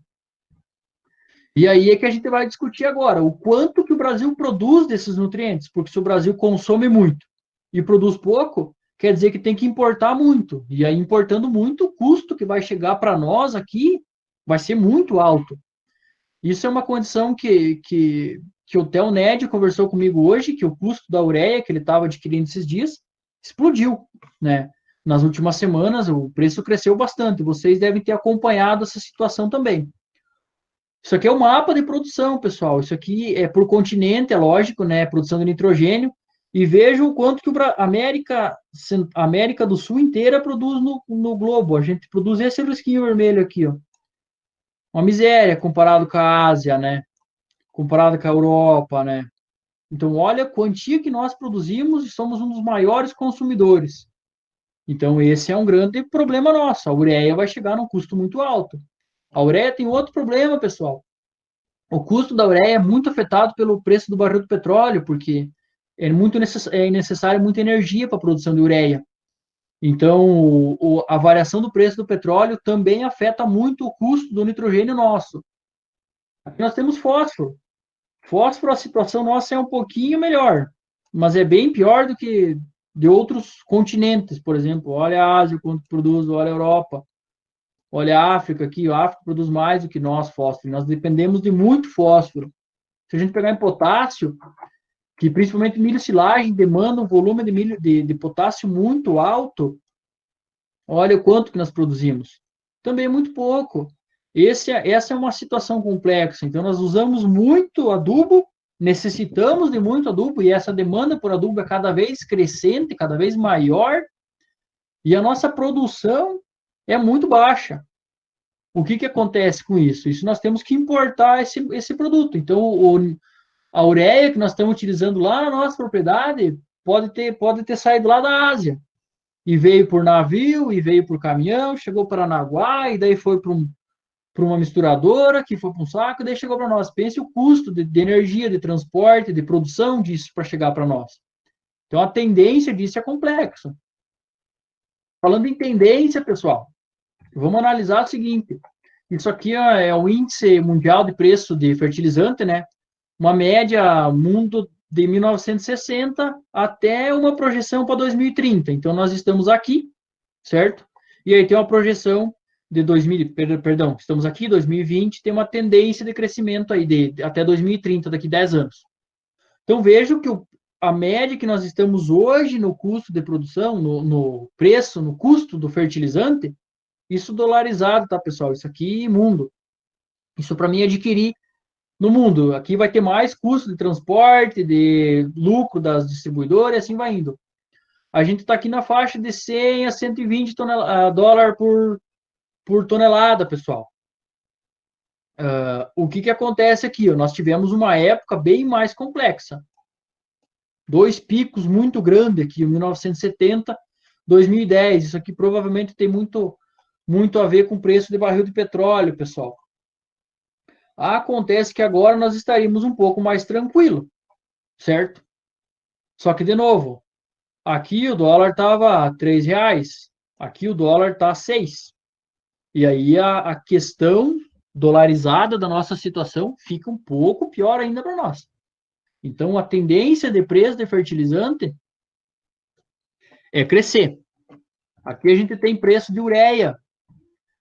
E aí é que a gente vai discutir agora, o quanto que o Brasil produz desses nutrientes, porque se o Brasil consome muito e produz pouco, quer dizer que tem que importar muito. E aí, importando muito, o custo que vai chegar para nós aqui vai ser muito alto. Isso é uma condição que o Theo Ned conversou comigo hoje, que o custo da ureia que ele estava adquirindo esses dias explodiu, né? Nas últimas semanas, o preço cresceu bastante. Vocês devem ter acompanhado essa situação também. Isso aqui é o mapa de produção, pessoal. Isso aqui é por continente, é lógico, né? Produção de nitrogênio. E veja o quanto que a América do Sul inteira produz no globo. A gente produz esse risquinho vermelho aqui, ó. Uma miséria comparado com a Ásia, né? Comparado com a Europa, né? Então, olha a quantia que nós produzimos e somos um dos maiores consumidores. Então, esse é um grande problema nosso. A ureia vai chegar num custo muito alto. A ureia tem outro problema, pessoal. O custo da ureia é muito afetado pelo preço do barril do petróleo, porque é necessária muita energia para a produção de ureia. Então, a variação do preço do petróleo também afeta muito o custo do nitrogênio nosso. Aqui nós temos fósforo. Fósforo, a situação nossa é um pouquinho melhor, mas é bem pior do que de outros continentes, por exemplo. Olha a Ásia, quanto produz, olha a Europa. Olha a África aqui, a África produz mais do que nós, fósforo. Nós dependemos de muito fósforo. Se a gente pegar em potássio, que principalmente milho silagem demanda um volume de potássio muito alto, olha o quanto que nós produzimos. Também é muito pouco. Essa é uma situação complexa. Então, nós usamos muito adubo, necessitamos de muito adubo, e essa demanda por adubo é cada vez crescente, cada vez maior, e a nossa produção é muito baixa. O que acontece com isso? Isso nós temos que importar esse produto. Então, a ureia que nós estamos utilizando lá na nossa propriedade pode ter saído lá da Ásia. E veio por navio, e veio por caminhão, chegou para Paranaguá, e daí foi para uma misturadora, que foi para um saco, e daí chegou para nós. Pense o custo de energia, de transporte, de produção disso para chegar para nós. Então, a tendência disso é complexa. Falando em tendência, pessoal, vamos analisar o seguinte. Isso aqui é o índice mundial de preço de fertilizante, né? Uma média mundo de 1960 até uma projeção para 2030. Então, nós estamos aqui, certo? E aí tem uma projeção de 2000, perdão, estamos aqui, 2020, tem uma tendência de crescimento aí até 2030, daqui 10 anos. Então, vejo que a média que nós estamos hoje no custo de produção, no preço, no custo do fertilizante, isso dolarizado, tá, pessoal? Isso aqui, mundo. Isso para mim adquirir no mundo. Aqui vai ter mais custo de transporte, de lucro das distribuidoras, e assim vai indo. A gente está aqui na faixa de 100 a 120 dólares por tonelada, pessoal. O que acontece aqui? Nós tivemos uma época bem mais complexa. 2 picos muito grandes aqui, 1970, 2010. Isso aqui provavelmente tem muito a ver com o preço de barril de petróleo, pessoal. Acontece que agora nós estaríamos um pouco mais tranquilo, certo? Só que, de novo, aqui o dólar estava a R$3, aqui o dólar está a 6. E aí a questão dolarizada da nossa situação fica um pouco pior ainda para nós. Então, a tendência de preço de fertilizante é crescer. Aqui a gente tem preço de ureia,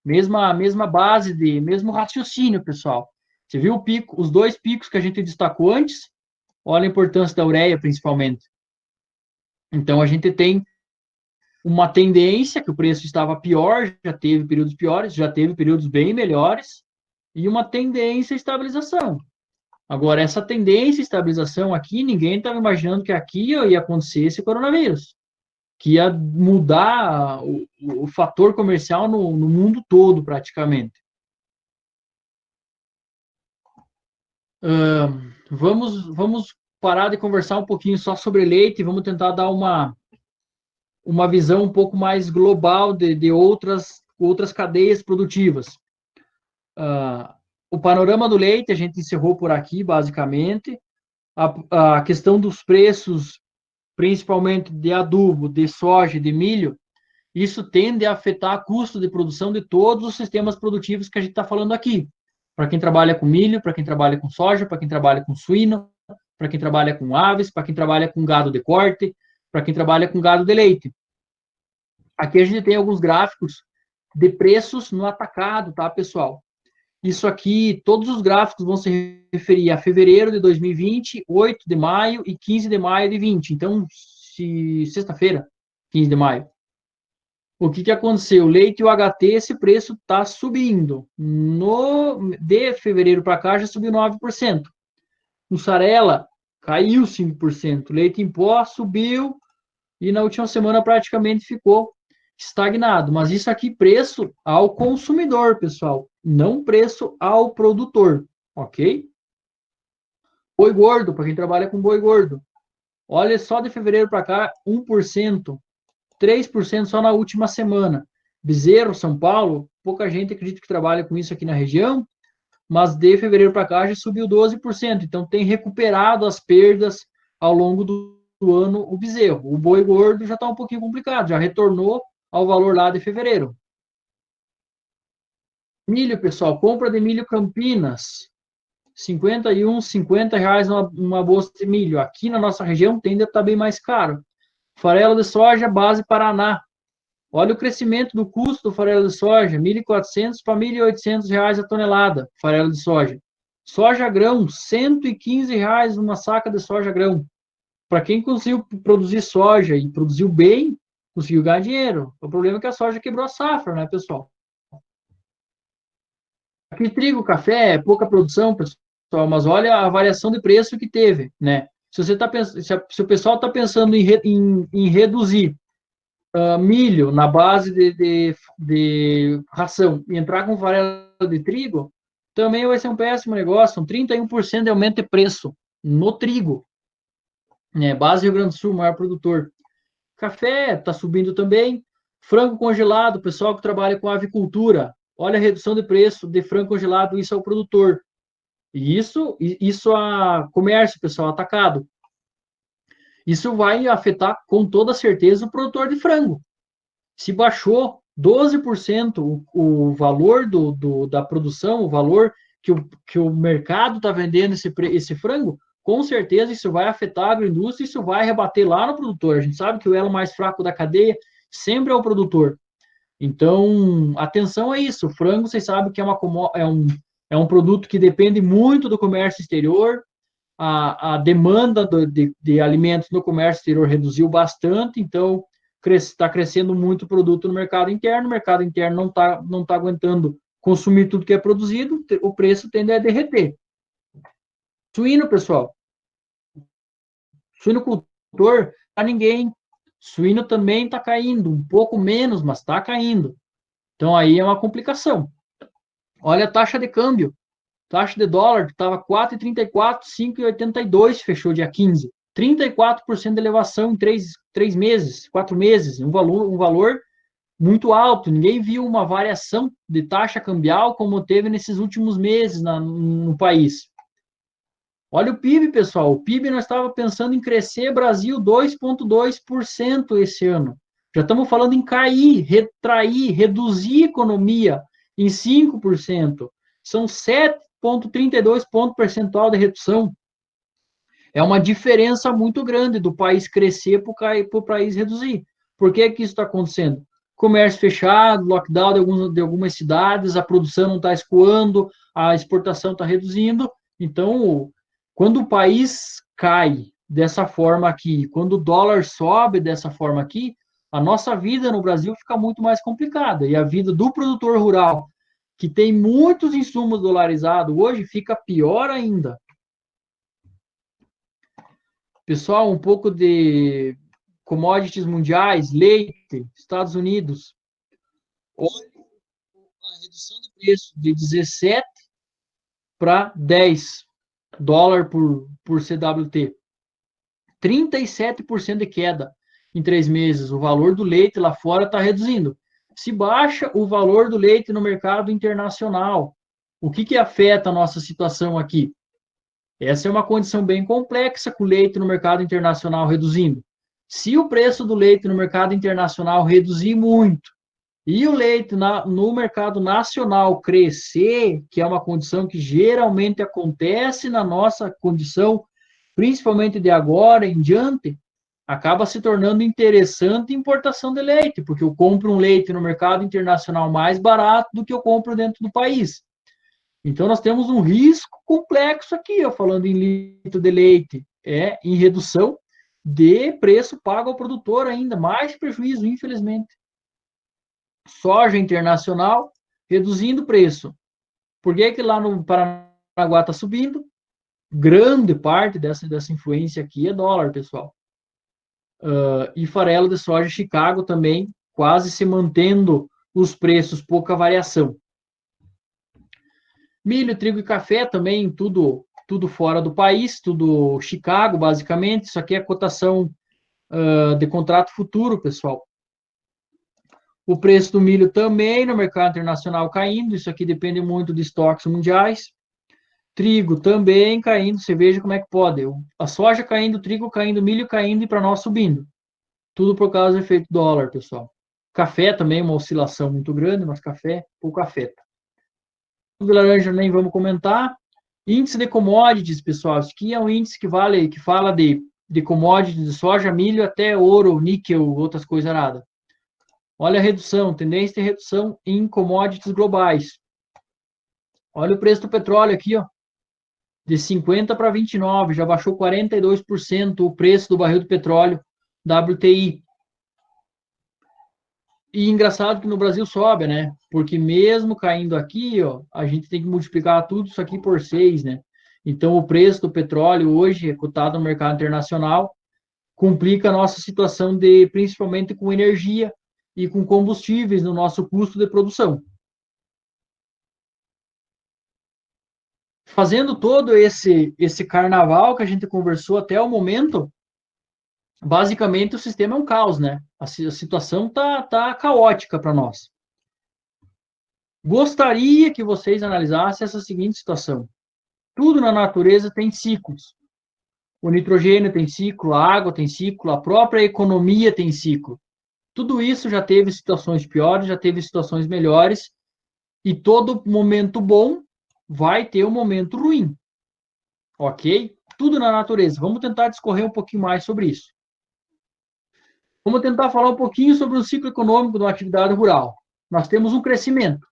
mesma base, mesmo raciocínio, pessoal. Você viu os 2 picos que a gente destacou antes? Olha a importância da ureia, principalmente. Então, a gente tem uma tendência, que o preço estava pior, já teve períodos piores, já teve períodos bem melhores, e uma tendência à estabilização. Agora, essa tendência à estabilização aqui, ninguém estava imaginando que aqui ia acontecer esse coronavírus, que ia mudar o fator comercial no mundo todo, praticamente. Vamos parar de conversar um pouquinho só sobre leite e vamos tentar dar uma visão um pouco mais global de outras cadeias produtivas. O panorama do leite a gente encerrou por aqui, basicamente. A questão dos preços, principalmente de adubo, de soja, de milho, isso tende a afetar o custo de produção de todos os sistemas produtivos que a gente está falando aqui. Para quem trabalha com milho, para quem trabalha com soja, para quem trabalha com suíno, para quem trabalha com aves, para quem trabalha com gado de corte, para quem trabalha com gado de leite. Aqui a gente tem alguns gráficos de preços no atacado, tá, pessoal? Isso aqui, todos os gráficos vão se referir a fevereiro de 2020, 8 de maio e 15 de maio de 20. Então, sexta-feira, 15 de maio. O que aconteceu? O leite e o HT, esse preço está subindo. De fevereiro para cá, já subiu 9%. Mussarela caiu 5%. Leite em pó subiu e na última semana praticamente ficou estagnado. Mas isso aqui, preço ao consumidor, pessoal. Não preço ao produtor, ok? Boi gordo, para quem trabalha com boi gordo. Olha, só de fevereiro para cá, 1%. 3% só na última semana. Bezerro, São Paulo, pouca gente acredita que trabalha com isso aqui na região, mas de fevereiro para cá já subiu 12%. Então tem recuperado as perdas ao longo do ano o bezerro. O boi gordo já está um pouquinho complicado, já retornou ao valor lá de fevereiro. Milho, pessoal, compra de milho Campinas, 51, 50 reais uma bolsa de milho. Aqui na nossa região tende a estar bem mais caro. Farelo de soja, base Paraná. Olha o crescimento do custo do farelo de soja, 1.400 para 1.800 reais a tonelada, farelo de soja. Soja grão, 115 reais uma saca de soja grão. Para quem conseguiu produzir soja e produziu bem, conseguiu ganhar dinheiro. O problema é que a soja quebrou a safra, né, pessoal? Aqui trigo, café, é pouca produção, pessoal, mas olha a variação de preço que teve, né? Se o pessoal está pensando em reduzir milho na base de ração e entrar com farelo de trigo, também vai ser um péssimo negócio. 31% de aumento de preço no trigo. Né? Base Rio Grande do Sul, maior produtor. Café está subindo também. Frango congelado, pessoal que trabalha com avicultura. Olha a redução de preço de frango congelado, isso é o produtor. E isso a comércio, pessoal, atacado. Isso vai afetar com toda certeza o produtor de frango. Se baixou 12% o valor da produção, o valor que o mercado está vendendo esse frango, com certeza isso vai afetar a agroindústria, isso vai rebater lá no produtor. A gente sabe que o elo mais fraco da cadeia sempre é o produtor. Então, atenção a isso. O frango, vocês sabem que é um produto que depende muito do comércio exterior. A demanda de alimentos no comércio exterior reduziu bastante, então está crescendo muito o produto no mercado interno não tá aguentando consumir tudo que é produzido, o preço tende a derreter. Suíno, pessoal. Suinocultor, para ninguém. Suíno também está caindo, um pouco menos, mas está caindo. Então, aí é uma complicação. Olha a taxa de câmbio. Taxa de dólar estava 4,34, 5,82, fechou dia 15. 34% de elevação em 3 meses, 4 meses. Um valor muito alto. Ninguém viu uma variação de taxa cambial como teve nesses últimos meses no país. Olha o PIB, pessoal. O PIB nós estávamos pensando em crescer Brasil 2,2% esse ano. Já estamos falando em cair, retrair, reduzir a economia em 5%. São 7,32 ponto percentual de redução. É uma diferença muito grande do país crescer para o país reduzir. Por que isso está acontecendo? Comércio fechado, lockdown de algumas cidades, a produção não está escoando, a exportação está reduzindo. Então, quando o país cai dessa forma aqui, quando o dólar sobe dessa forma aqui, a nossa vida no Brasil fica muito mais complicada. E a vida do produtor rural, que tem muitos insumos dolarizados hoje, fica pior ainda. Pessoal, um pouco de commodities mundiais, leite, Estados Unidos. Olha a redução de preço de 17 para 10 dólares por CWT. 37% de queda em 3 meses. O valor do leite lá fora está reduzindo. Se baixa o valor do leite no mercado internacional, o que afeta a nossa situação aqui? Essa é uma condição bem complexa com o leite no mercado internacional reduzindo. Se o preço do leite no mercado internacional reduzir muito e o leite no mercado nacional crescer, que é uma condição que geralmente acontece na nossa condição, principalmente de agora em diante, acaba se tornando interessante a importação de leite, porque eu compro um leite no mercado internacional mais barato do que eu compro dentro do país. Então, nós temos um risco complexo aqui, falando em litro de leite, em redução de preço pago ao produtor ainda, mais prejuízo, infelizmente. Soja internacional, reduzindo o preço. Por que lá no Paranaguá está subindo? Grande parte dessa influência aqui é dólar, pessoal. E farelo de soja Chicago também, quase se mantendo os preços, pouca variação. Milho, trigo e café também, tudo fora do país, tudo Chicago, basicamente. Isso aqui é cotação de contrato futuro, pessoal. O preço do milho também no mercado internacional caindo, isso aqui depende muito de estoques mundiais. Trigo também caindo, você veja como é que pode. A soja caindo, trigo caindo, milho caindo e para nós subindo. Tudo por causa do efeito dólar, pessoal. Café também, uma oscilação muito grande, mas café pouco afeta. O de laranja nem vamos comentar. Índice de commodities, pessoal. Isso aqui é um índice que fala de commodities de soja, milho, até ouro, níquel, outras coisas nada. Olha a redução, tendência de redução em commodities globais. Olha o preço do petróleo aqui, de 50 para 29, já baixou 42% o preço do barril do petróleo WTI. E engraçado que no Brasil sobe, né? Porque mesmo caindo aqui, a gente tem que multiplicar tudo isso aqui por 6, né? Então, o preço do petróleo hoje, cotado no mercado internacional, complica a nossa situação principalmente com energia e com combustíveis no nosso custo de produção. Fazendo todo esse carnaval que a gente conversou até o momento, basicamente o sistema é um caos, né? A situação tá caótica para nós. Gostaria que vocês analisassem essa seguinte situação. Tudo na natureza tem ciclos. O nitrogênio tem ciclo, a água tem ciclo, a própria economia tem ciclo. Tudo isso já teve situações piores, já teve situações melhores, e todo momento bom vai ter um momento ruim. Ok? Tudo na natureza. Vamos tentar discorrer um pouquinho mais sobre isso. Vamos tentar falar um pouquinho sobre o ciclo econômico da atividade rural. Nós temos um crescimento.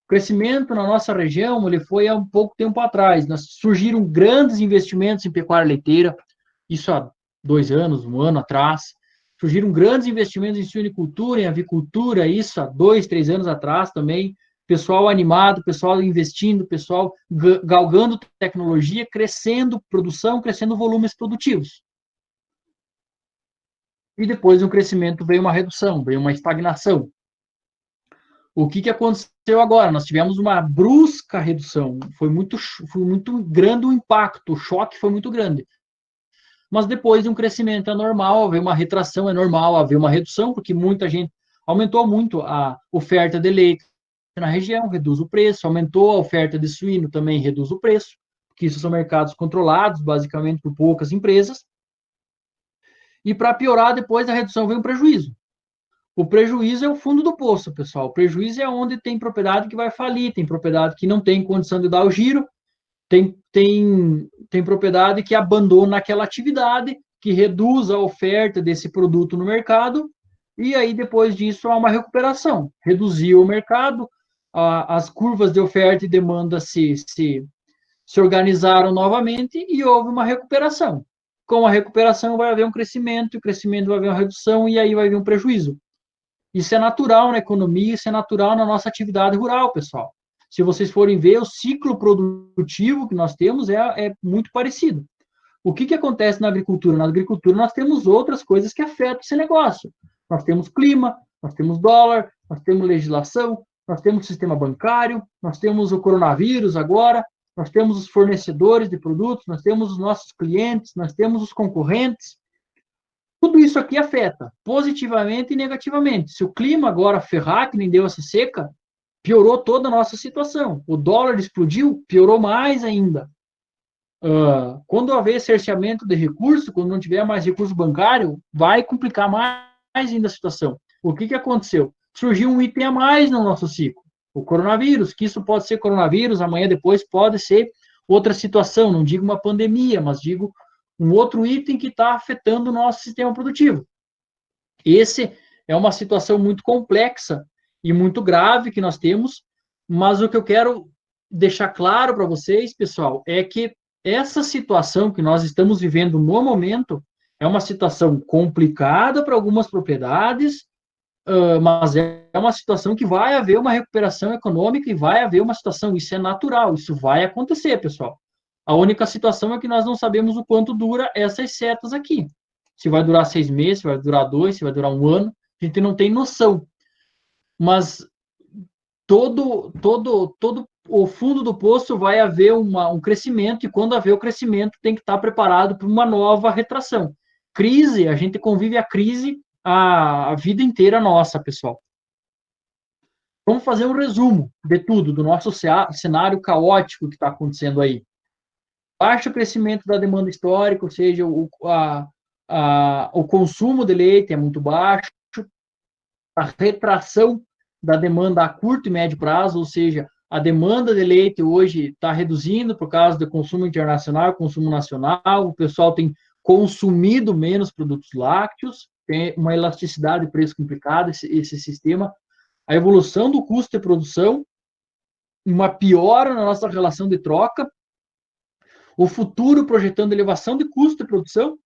O crescimento na nossa região, ele foi há um pouco tempo atrás. Surgiram grandes investimentos em pecuária leiteira, isso há 2 anos, 1 ano atrás. Surgiram grandes investimentos em suinicultura, em avicultura, isso há 2, 3 anos atrás também. Pessoal animado, pessoal investindo, pessoal galgando tecnologia, crescendo produção, crescendo volumes produtivos. E depois do crescimento veio uma redução, veio uma estagnação. O que aconteceu agora? Nós tivemos uma brusca redução, foi muito grande o impacto, o choque foi muito grande. Mas depois de um crescimento é normal, haver uma retração, é normal haver uma redução, porque muita gente aumentou muito a oferta de leite na região, reduz o preço, aumentou a oferta de suíno, também reduz o preço, porque isso são mercados controlados, basicamente, por poucas empresas. E para piorar, depois da redução vem o prejuízo. O prejuízo é o fundo do poço, pessoal. O prejuízo é onde tem propriedade que vai falir, tem propriedade que não tem condição de dar o giro, tem propriedade que abandona aquela atividade, que reduz a oferta desse produto no mercado, e aí depois disso há uma recuperação. Reduziu o mercado, as curvas de oferta e demanda se organizaram novamente e houve uma recuperação. com a recuperação vai haver um crescimento, e o crescimento vai haver uma redução, e aí vai haver um prejuízo. Isso é natural na economia, isso é natural na nossa atividade rural, pessoal. Se vocês forem ver, o ciclo produtivo que nós temos é muito parecido. O que acontece na agricultura? Na agricultura nós temos outras coisas que afetam esse negócio. Nós temos clima, nós temos dólar, nós temos legislação, nós temos sistema bancário, nós temos o coronavírus agora, nós temos os fornecedores de produtos, nós temos os nossos clientes, nós temos os concorrentes. Tudo isso aqui afeta, positivamente e negativamente. Se o clima agora ferrar, que nem deu essa seca, piorou toda a nossa situação. O dólar explodiu, piorou mais ainda. Quando haver cerceamento de recurso, quando não tiver mais recurso bancário, vai complicar mais ainda a situação. O que aconteceu? Surgiu um item a mais no nosso ciclo, o coronavírus, que isso pode ser coronavírus, amanhã depois pode ser outra situação, não digo uma pandemia, mas digo um outro item que está afetando o nosso sistema produtivo. Esse é uma situação muito complexa e muito grave que nós temos, mas o que eu quero deixar claro para vocês, pessoal, é que essa situação que nós estamos vivendo no momento é uma situação complicada para algumas propriedades, mas é uma situação que vai haver uma recuperação econômica e vai haver uma situação, isso é natural, isso vai acontecer, pessoal. A única situação é que nós não sabemos o quanto dura essas setas aqui. Se vai durar 6 meses, se vai durar 2, se vai durar 1 ano, a gente não tem noção. Mas todo o fundo do poço vai haver um crescimento, e quando haver o crescimento, tem que estar preparado para uma nova retração. Crise, a gente convive a crise a vida inteira nossa, pessoal. Vamos fazer um resumo de tudo, do nosso cenário caótico que está acontecendo aí. Baixo crescimento da demanda histórica, ou seja, o consumo de leite é muito baixo, a retração da demanda a curto e médio prazo, ou seja, a demanda de leite hoje está reduzindo por causa do consumo internacional, consumo nacional, o pessoal tem consumido menos produtos lácteos, tem uma elasticidade de preço complicada esse sistema, a evolução do custo de produção, uma piora na nossa relação de troca, o futuro projetando elevação de custo de produção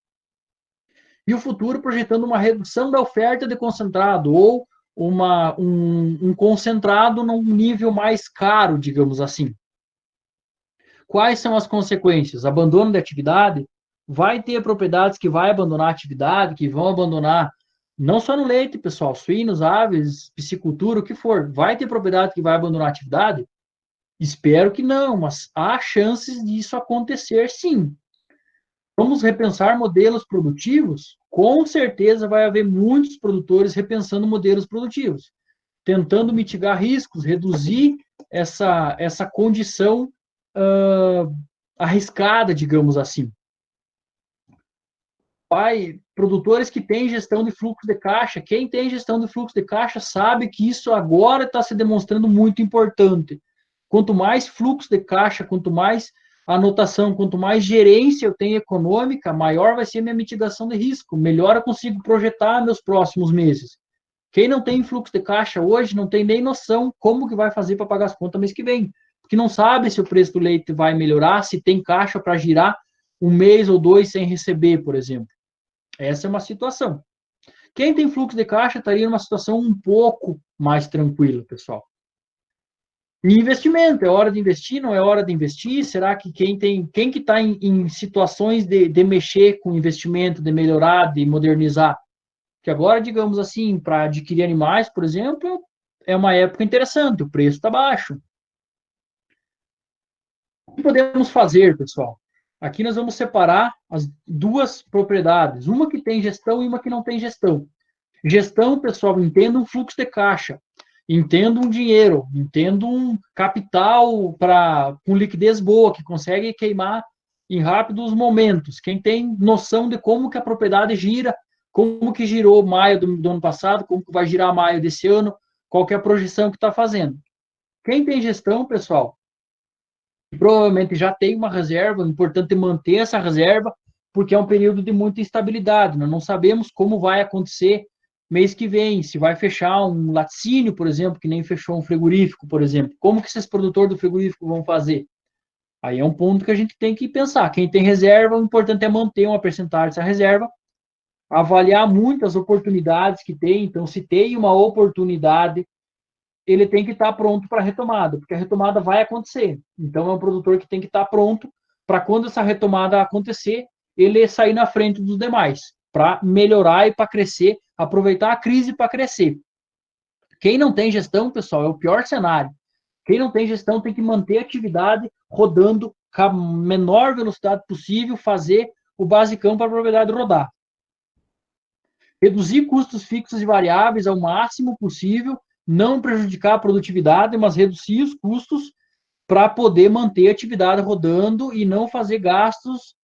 e o futuro projetando uma redução da oferta de concentrado ou um concentrado num nível mais caro, digamos assim. Quais são as consequências? Abandono de atividade. Vai ter propriedades que vai abandonar a atividade, que vão abandonar, não só no leite, pessoal, suínos, aves, piscicultura, o que for. Vai ter propriedade que vai abandonar a atividade? Espero que não, mas há chances disso acontecer, sim. Vamos repensar modelos produtivos? Com certeza vai haver muitos produtores repensando modelos produtivos, tentando mitigar riscos, reduzir essa condição arriscada, digamos assim. Produtores que têm gestão de fluxo de caixa, quem tem gestão de fluxo de caixa sabe que isso agora está se demonstrando muito importante. Quanto mais fluxo de caixa, quanto mais anotação, quanto mais gerência eu tenho econômica, maior vai ser minha mitigação de risco, melhor eu consigo projetar meus próximos meses. Quem não tem fluxo de caixa hoje não tem nem noção como que vai fazer para pagar as contas mês que vem, porque não sabe se o preço do leite vai melhorar, se tem caixa para girar 1 mês ou 2 sem receber, por exemplo. Essa é uma situação. Quem tem fluxo de caixa estaria numa situação um pouco mais tranquila, pessoal. E investimento, é hora de investir, não é hora de investir? Será que quem que está em situações de mexer com investimento, de melhorar, de modernizar? Que agora, digamos assim, para adquirir animais, por exemplo, é uma época interessante, o preço está baixo. O que podemos fazer, pessoal? Aqui nós vamos separar as duas propriedades, uma que tem gestão e uma que não tem gestão. Gestão, pessoal, entenda um fluxo de caixa. Entendo um dinheiro, entendo um capital com liquidez boa, que consegue queimar em rápidos momentos. Quem tem noção de como que a propriedade gira, como que girou maio do ano passado, como que vai girar maio desse ano, qual que é a projeção que está fazendo. Quem tem gestão, pessoal, provavelmente já tem uma reserva, é importante manter essa reserva, porque é um período de muita instabilidade. Nós não sabemos como vai acontecer mês que vem, se vai fechar um laticínio, por exemplo, que nem fechou um frigorífico, por exemplo. Como que esses produtores do frigorífico vão fazer? Aí é um ponto que a gente tem que pensar. Quem tem reserva, o importante é manter uma percentagem dessa reserva, avaliar muito as oportunidades que tem. Então, se tem uma oportunidade, ele tem que estar pronto para a retomada, porque a retomada vai acontecer. Então, é um produtor que tem que estar pronto para quando essa retomada acontecer, ele sair na frente dos demais, para melhorar e para crescer, aproveitar a crise para crescer. Quem não tem gestão, pessoal, é o pior cenário. Quem não tem gestão tem que manter a atividade rodando com a menor velocidade possível, fazer o basicão para a propriedade rodar. Reduzir custos fixos e variáveis ao máximo possível, não prejudicar a produtividade, mas reduzir os custos para poder manter a atividade rodando e não fazer gastos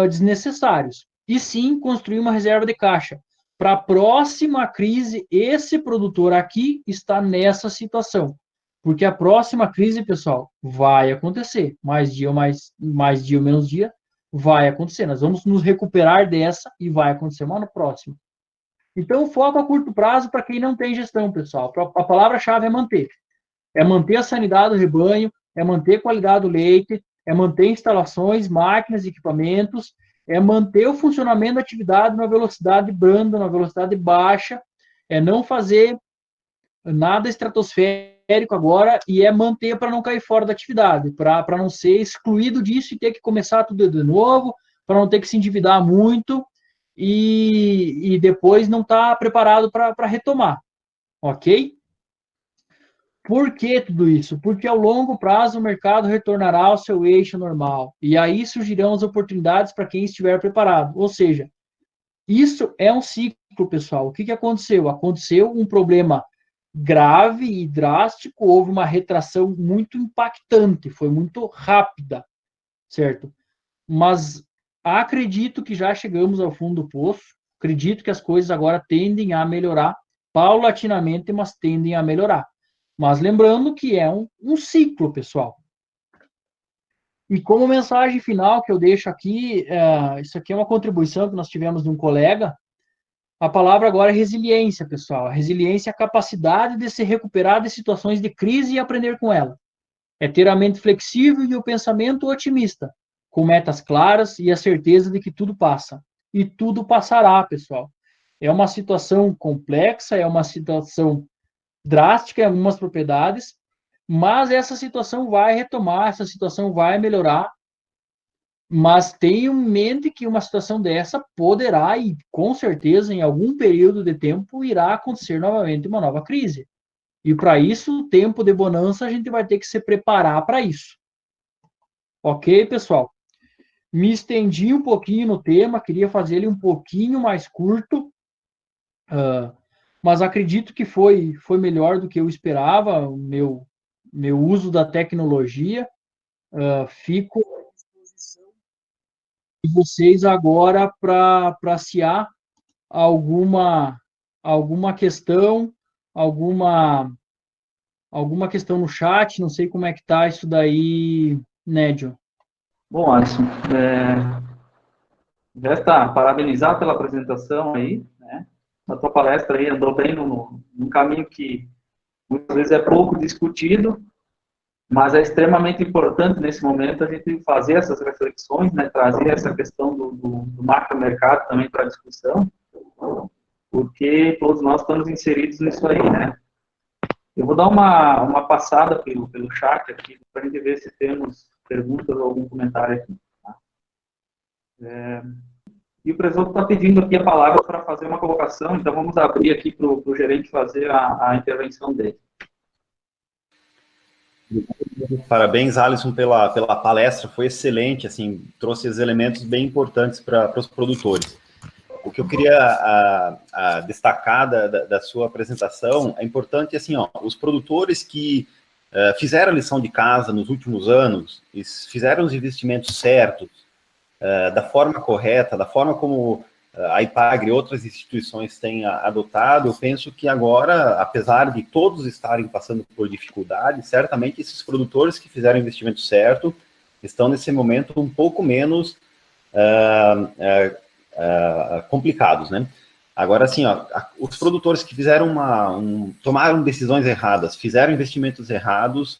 desnecessários. E sim, construir uma reserva de caixa. Para a próxima crise, esse produtor aqui está nessa situação. Porque a próxima crise, pessoal, vai acontecer. Mais dia ou menos dia, vai acontecer. Nós vamos nos recuperar dessa e vai acontecer uma no próximo. Então, foco a curto prazo para quem não tem gestão, pessoal. A palavra-chave é manter. É manter a sanidade do rebanho, é manter a qualidade do leite, é manter instalações, máquinas, equipamentos, é manter o funcionamento da atividade na velocidade branda, na velocidade baixa, é não fazer nada estratosférico agora e é manter para não cair fora da atividade, para não ser excluído disso e ter que começar tudo de novo, para não ter que se endividar muito e depois não estar preparado para retomar, ok? Por que tudo isso? Porque ao longo prazo o mercado retornará ao seu eixo normal e aí surgirão as oportunidades para quem estiver preparado. Ou seja, isso é um ciclo, pessoal. O que aconteceu? Aconteceu um problema grave e drástico, houve uma retração muito impactante, foi muito rápida, certo? Mas acredito que já chegamos ao fundo do poço, acredito que as coisas agora tendem a melhorar paulatinamente, mas tendem a melhorar. Mas lembrando que é um ciclo, pessoal. E como mensagem final que eu deixo aqui, isso aqui é uma contribuição que nós tivemos de um colega, a palavra agora é resiliência, pessoal. A resiliência é a capacidade de se recuperar de situações de crise e aprender com ela. É ter a mente flexível e o pensamento otimista, com metas claras e a certeza de que tudo passa. E tudo passará, pessoal. É uma situação complexa, é uma situação drástica em algumas propriedades, mas essa situação vai retomar, essa situação vai melhorar, mas tenham em mente que uma situação dessa poderá e com certeza em algum período de tempo irá acontecer novamente uma nova crise. E para isso, o tempo de bonança, a gente vai ter que se preparar para isso. Ok, pessoal? Me estendi um pouquinho no tema, queria fazer ele um pouquinho mais curto, mas acredito que foi melhor do que eu esperava, o meu uso da tecnologia. Fico à disposição de vocês agora para ciar alguma questão, alguma questão no chat, não sei como é que tá isso daí, Nédio. Bom, Alisson, resta parabenizar pela apresentação aí, né? A tua palestra aí andou bem num caminho que muitas vezes é pouco discutido, mas é extremamente importante nesse momento a gente fazer essas reflexões, né? Trazer essa questão do macromercado também para a discussão, porque todos nós estamos inseridos nisso aí, né? Eu vou dar uma passada pelo chat aqui, para a gente ver se temos perguntas ou algum comentário aqui. Tá? E o professor está pedindo aqui a palavra para fazer uma colocação, então vamos abrir aqui para o gerente fazer a intervenção dele. Parabéns, Alisson, pela palestra, foi excelente, assim, trouxe os elementos bem importantes para os produtores. O que eu queria destacar da sua apresentação é importante, assim, os produtores que fizeram a lição de casa nos últimos anos, fizeram os investimentos certos, da forma correta, da forma como a IPAGRE e outras instituições têm adotado, eu penso que agora, apesar de todos estarem passando por dificuldades, certamente esses produtores que fizeram o investimento certo estão nesse momento um pouco menos complicados, né? Agora, assim, os produtores que fizeram tomaram decisões erradas, fizeram investimentos errados,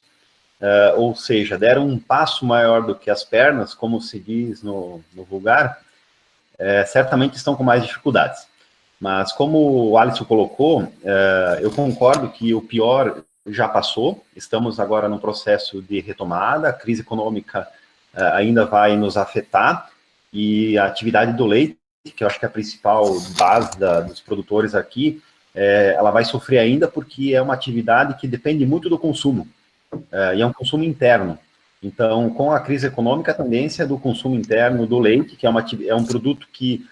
ou seja, deram um passo maior do que as pernas, como se diz no vulgar, certamente estão com mais dificuldades. Mas como o Alisson colocou, eu concordo que o pior já passou, estamos agora num processo de retomada, a crise econômica ainda vai nos afetar, e a atividade do leite, que eu acho que é a principal base dos produtores aqui, ela vai sofrer ainda porque é uma atividade que depende muito do consumo, e é um consumo interno. Então, com a crise econômica, a tendência do consumo interno do leite, que é um produto que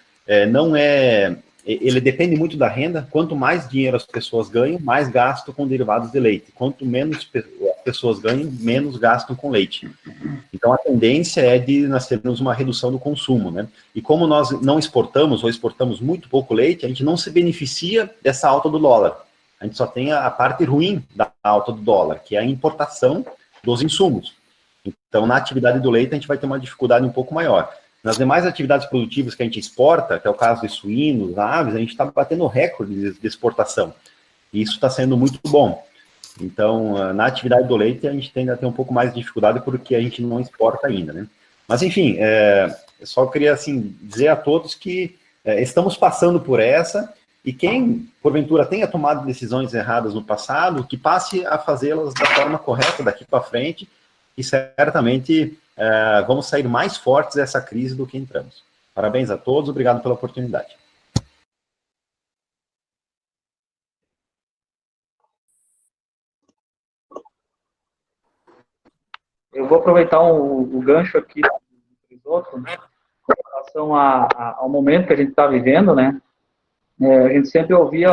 não é... Ele depende muito da renda. Quanto mais dinheiro as pessoas ganham, mais gasto com derivados de leite. Quanto menos as pessoas ganham, menos gastam com leite. Então, a tendência é de nós termos uma redução do consumo, né? E como nós não exportamos, ou exportamos muito pouco leite, a gente não se beneficia dessa alta do dólar. A gente só tem a parte ruim da alta do dólar, que é a importação dos insumos. Então, na atividade do leite, a gente vai ter uma dificuldade um pouco maior. Nas demais atividades produtivas que a gente exporta, que é o caso de suínos, aves, a gente está batendo recorde de exportação. E isso está sendo muito bom. Então, na atividade do leite, a gente ainda tem um pouco mais de dificuldade porque a gente não exporta ainda, né? Mas, enfim, eu só queria, assim, dizer a todos que estamos passando por essa, e quem, porventura, tenha tomado decisões erradas no passado, que passe a fazê-las da forma correta daqui para frente, e certamente vamos sair mais fortes dessa crise do que entramos. Parabéns a todos, obrigado pela oportunidade. Eu vou aproveitar o gancho aqui do Risoto, né, com relação ao momento que a gente está vivendo, né? A gente sempre ouvia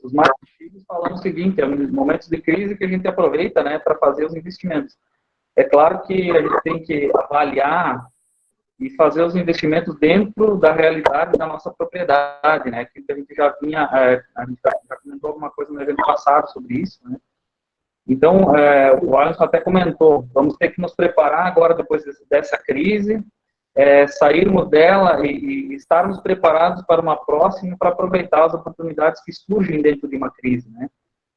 os mais antigos falando o seguinte: é momentos de crise que a gente aproveita, né, para fazer os investimentos. É claro que a gente tem que avaliar e fazer os investimentos dentro da realidade da nossa propriedade, né? Que a gente já vinha, a gente já comentou alguma coisa no evento passado sobre isso, né? Então, o Alisson até comentou, vamos ter que nos preparar agora, depois dessa crise, sairmos dela e estarmos preparados para uma próxima, para aproveitar as oportunidades que surgem dentro de uma crise, né?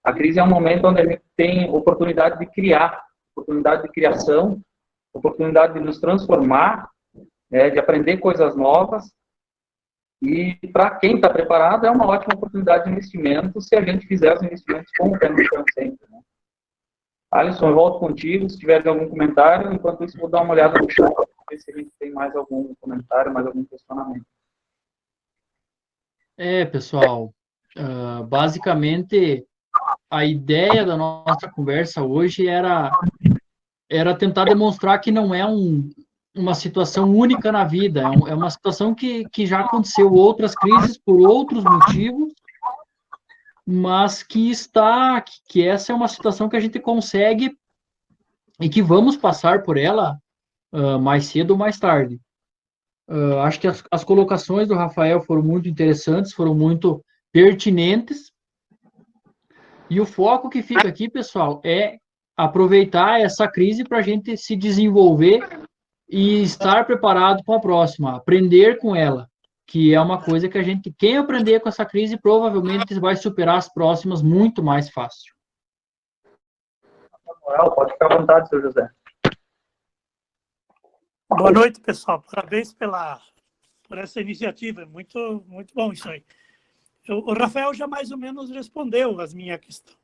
A crise é um momento onde a gente tem oportunidade de criar, oportunidade de criação, oportunidade de nos transformar, de aprender coisas novas, e para quem está preparado é uma ótima oportunidade de investimento se a gente fizer os investimentos como temos sempre, né? Alisson, eu volto contigo, se tiver algum comentário. Enquanto isso, vou dar uma olhada no chat, para ver se a gente tem mais algum comentário, mais algum questionamento. Pessoal, basicamente, a ideia da nossa conversa hoje era tentar demonstrar que não é uma situação única na vida, é uma situação que já aconteceu outras crises por outros motivos, mas que essa é uma situação que a gente consegue e que vamos passar por ela mais cedo ou mais tarde. Acho que as colocações do Rafael foram muito interessantes, foram muito pertinentes, e o foco que fica aqui, pessoal, é aproveitar essa crise para a gente se desenvolver e estar preparado para a próxima, aprender com ela, que é uma coisa que quem aprender com essa crise, provavelmente vai superar as próximas muito mais fácil. Pode ficar à vontade, senhor José. Boa noite, pessoal. Parabéns por essa iniciativa. Muito, muito bom isso aí. O Rafael já mais ou menos respondeu as minhas questões.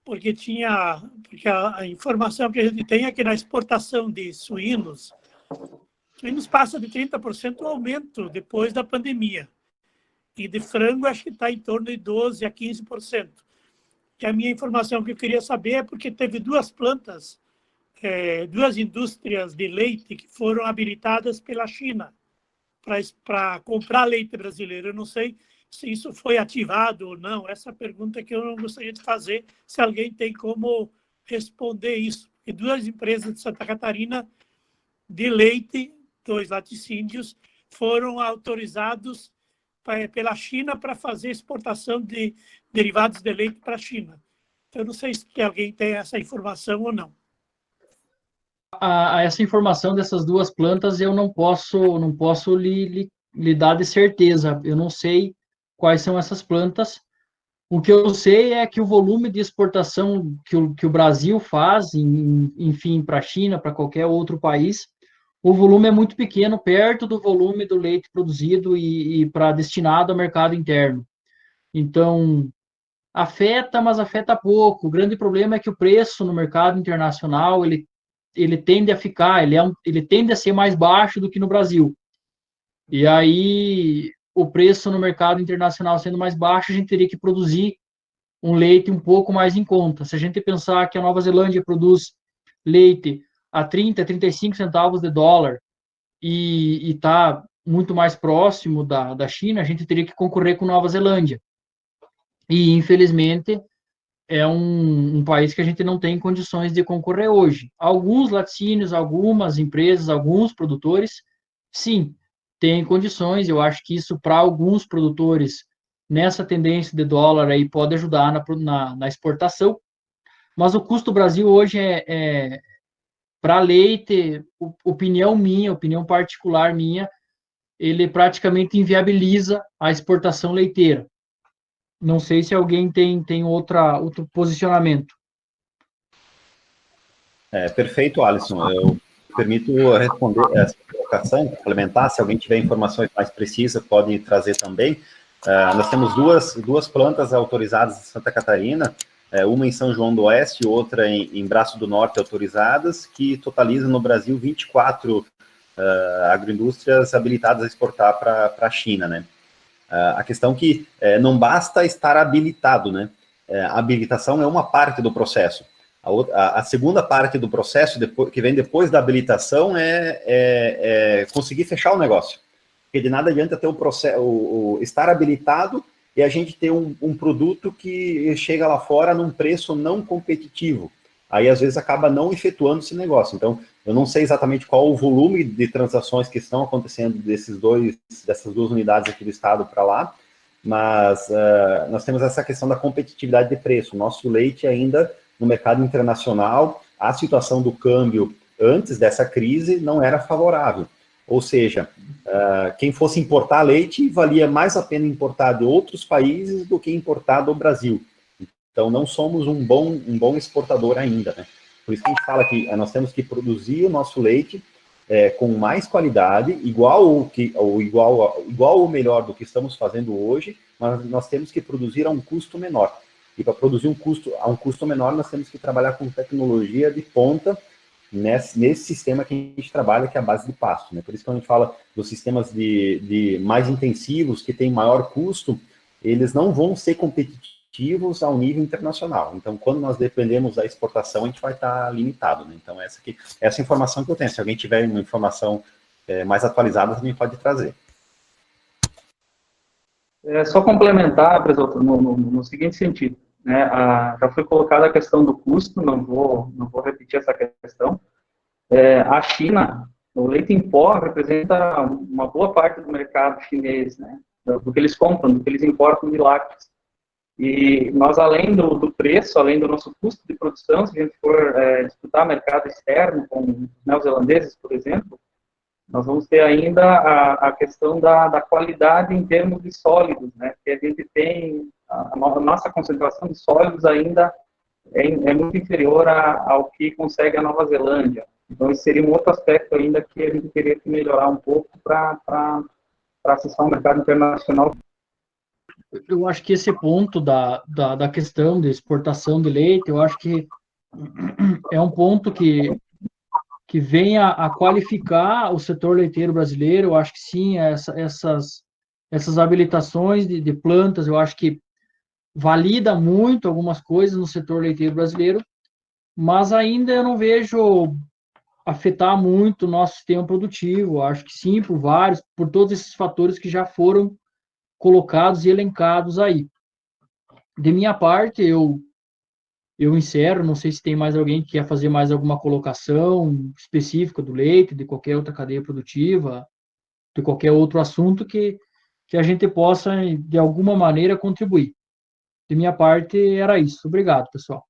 Porque a informação que a gente tem é que na exportação de suínos passa de 30% o aumento depois da pandemia. E de frango, acho que está em torno de 12% a 15%. E a minha informação que eu queria saber é porque teve duas plantas, duas indústrias de leite que foram habilitadas pela China para comprar leite brasileiro. Eu não sei se isso foi ativado ou não. Essa pergunta que eu não gostaria de fazer, se alguém tem como responder isso. E duas empresas de Santa Catarina de leite, 2 laticínios, foram autorizados pela China para fazer exportação de derivados de leite para a China. Eu não sei se alguém tem essa informação ou não. Essa informação dessas duas plantas eu não posso lhe dar de certeza. Eu não sei quais são essas plantas. O que eu sei é que o volume de exportação que o Brasil faz, enfim, para a China, para qualquer outro país, o volume é muito pequeno, perto do volume do leite produzido e para destinado ao mercado interno. Então, afeta, mas afeta pouco. O grande problema é que o preço no mercado internacional, ele tende a ficar, ele tende a ser mais baixo do que no Brasil. E aí, o preço no mercado internacional sendo mais baixo, a gente teria que produzir um leite um pouco mais em conta. Se a gente pensar que a Nova Zelândia produz leite a 30, 35 centavos de dólar e está muito mais próximo da China, a gente teria que concorrer com Nova Zelândia. E, infelizmente, é um país que a gente não tem condições de concorrer hoje. Alguns laticínios, algumas empresas, alguns produtores, sim, têm condições. Eu acho que isso, para alguns produtores, nessa tendência de dólar aí, pode ajudar na exportação. Mas o custo Brasil hoje para leite, opinião minha, opinião particular minha, ele praticamente inviabiliza a exportação leiteira. Não sei se alguém tem outro posicionamento. Perfeito, Alisson. Eu permito responder essa colocação, complementar. Se alguém tiver informações mais precisas, pode trazer também. Nós temos duas plantas autorizadas em Santa Catarina, uma em São João do Oeste e outra em Braço do Norte autorizadas, que totalizam no Brasil 24 agroindústrias habilitadas a exportar para a China, né? A questão que não basta estar habilitado, né? A habilitação é uma parte do processo. A segunda parte do processo, que vem depois da habilitação, é conseguir fechar o negócio. Porque de nada adianta ter estar habilitado e a gente ter um produto que chega lá fora num preço não competitivo. Aí, às vezes, acaba não efetuando esse negócio. Então, eu não sei exatamente qual o volume de transações que estão acontecendo dessas duas unidades aqui do estado para lá, mas nós temos essa questão da competitividade de preço. Nosso leite ainda, no mercado internacional, a situação do câmbio antes dessa crise não era favorável. Ou seja, quem fosse importar leite, valia mais a pena importar de outros países do que importar do Brasil. Então, não somos um bom exportador ainda, né? Por isso que a gente fala que nós temos que produzir o nosso leite com mais qualidade, igual ou melhor do que estamos fazendo hoje, mas nós temos que produzir a um custo menor. E para produzir a um custo menor, nós temos que trabalhar com tecnologia de ponta nesse sistema que a gente trabalha, que é a base de pasto, né? Por isso que quando a gente fala dos sistemas de mais intensivos, que tem maior custo, eles não vão ser competitivos ao nível internacional. Então, quando nós dependemos da exportação, a gente vai estar limitado, né? Então, essa informação que eu tenho. Se alguém tiver uma informação mais atualizada, também pode trazer. Só complementar, Presoto, no seguinte sentido, né? Já foi colocada a questão do custo, não vou repetir essa questão. A China, o leite em pó representa uma boa parte do mercado chinês, né? Do que eles compram, do que eles importam de lácteos. E nós, além do preço, além do nosso custo de produção, se a gente for disputar mercado externo com os neozelandeses, por exemplo, nós vamos ter ainda a questão da qualidade em termos de sólidos, né? Porque a gente tem, a nossa concentração de sólidos ainda é muito inferior ao que consegue a Nova Zelândia. Então, esse seria um outro aspecto ainda que a gente teria que melhorar um pouco para acessar o mercado internacional. Eu acho que esse ponto da questão de exportação de leite, eu acho que é um ponto que vem a qualificar o setor leiteiro brasileiro. Eu acho que sim, essas habilitações de plantas, eu acho que valida muito algumas coisas no setor leiteiro brasileiro, mas ainda eu não vejo afetar muito o nosso sistema produtivo. Eu acho que sim, por todos esses fatores que já foram colocados e elencados aí. De minha parte, eu encerro, não sei se tem mais alguém que quer fazer mais alguma colocação específica do leite, de qualquer outra cadeia produtiva, de qualquer outro assunto que a gente possa, de alguma maneira, contribuir. De minha parte, era isso. Obrigado, pessoal.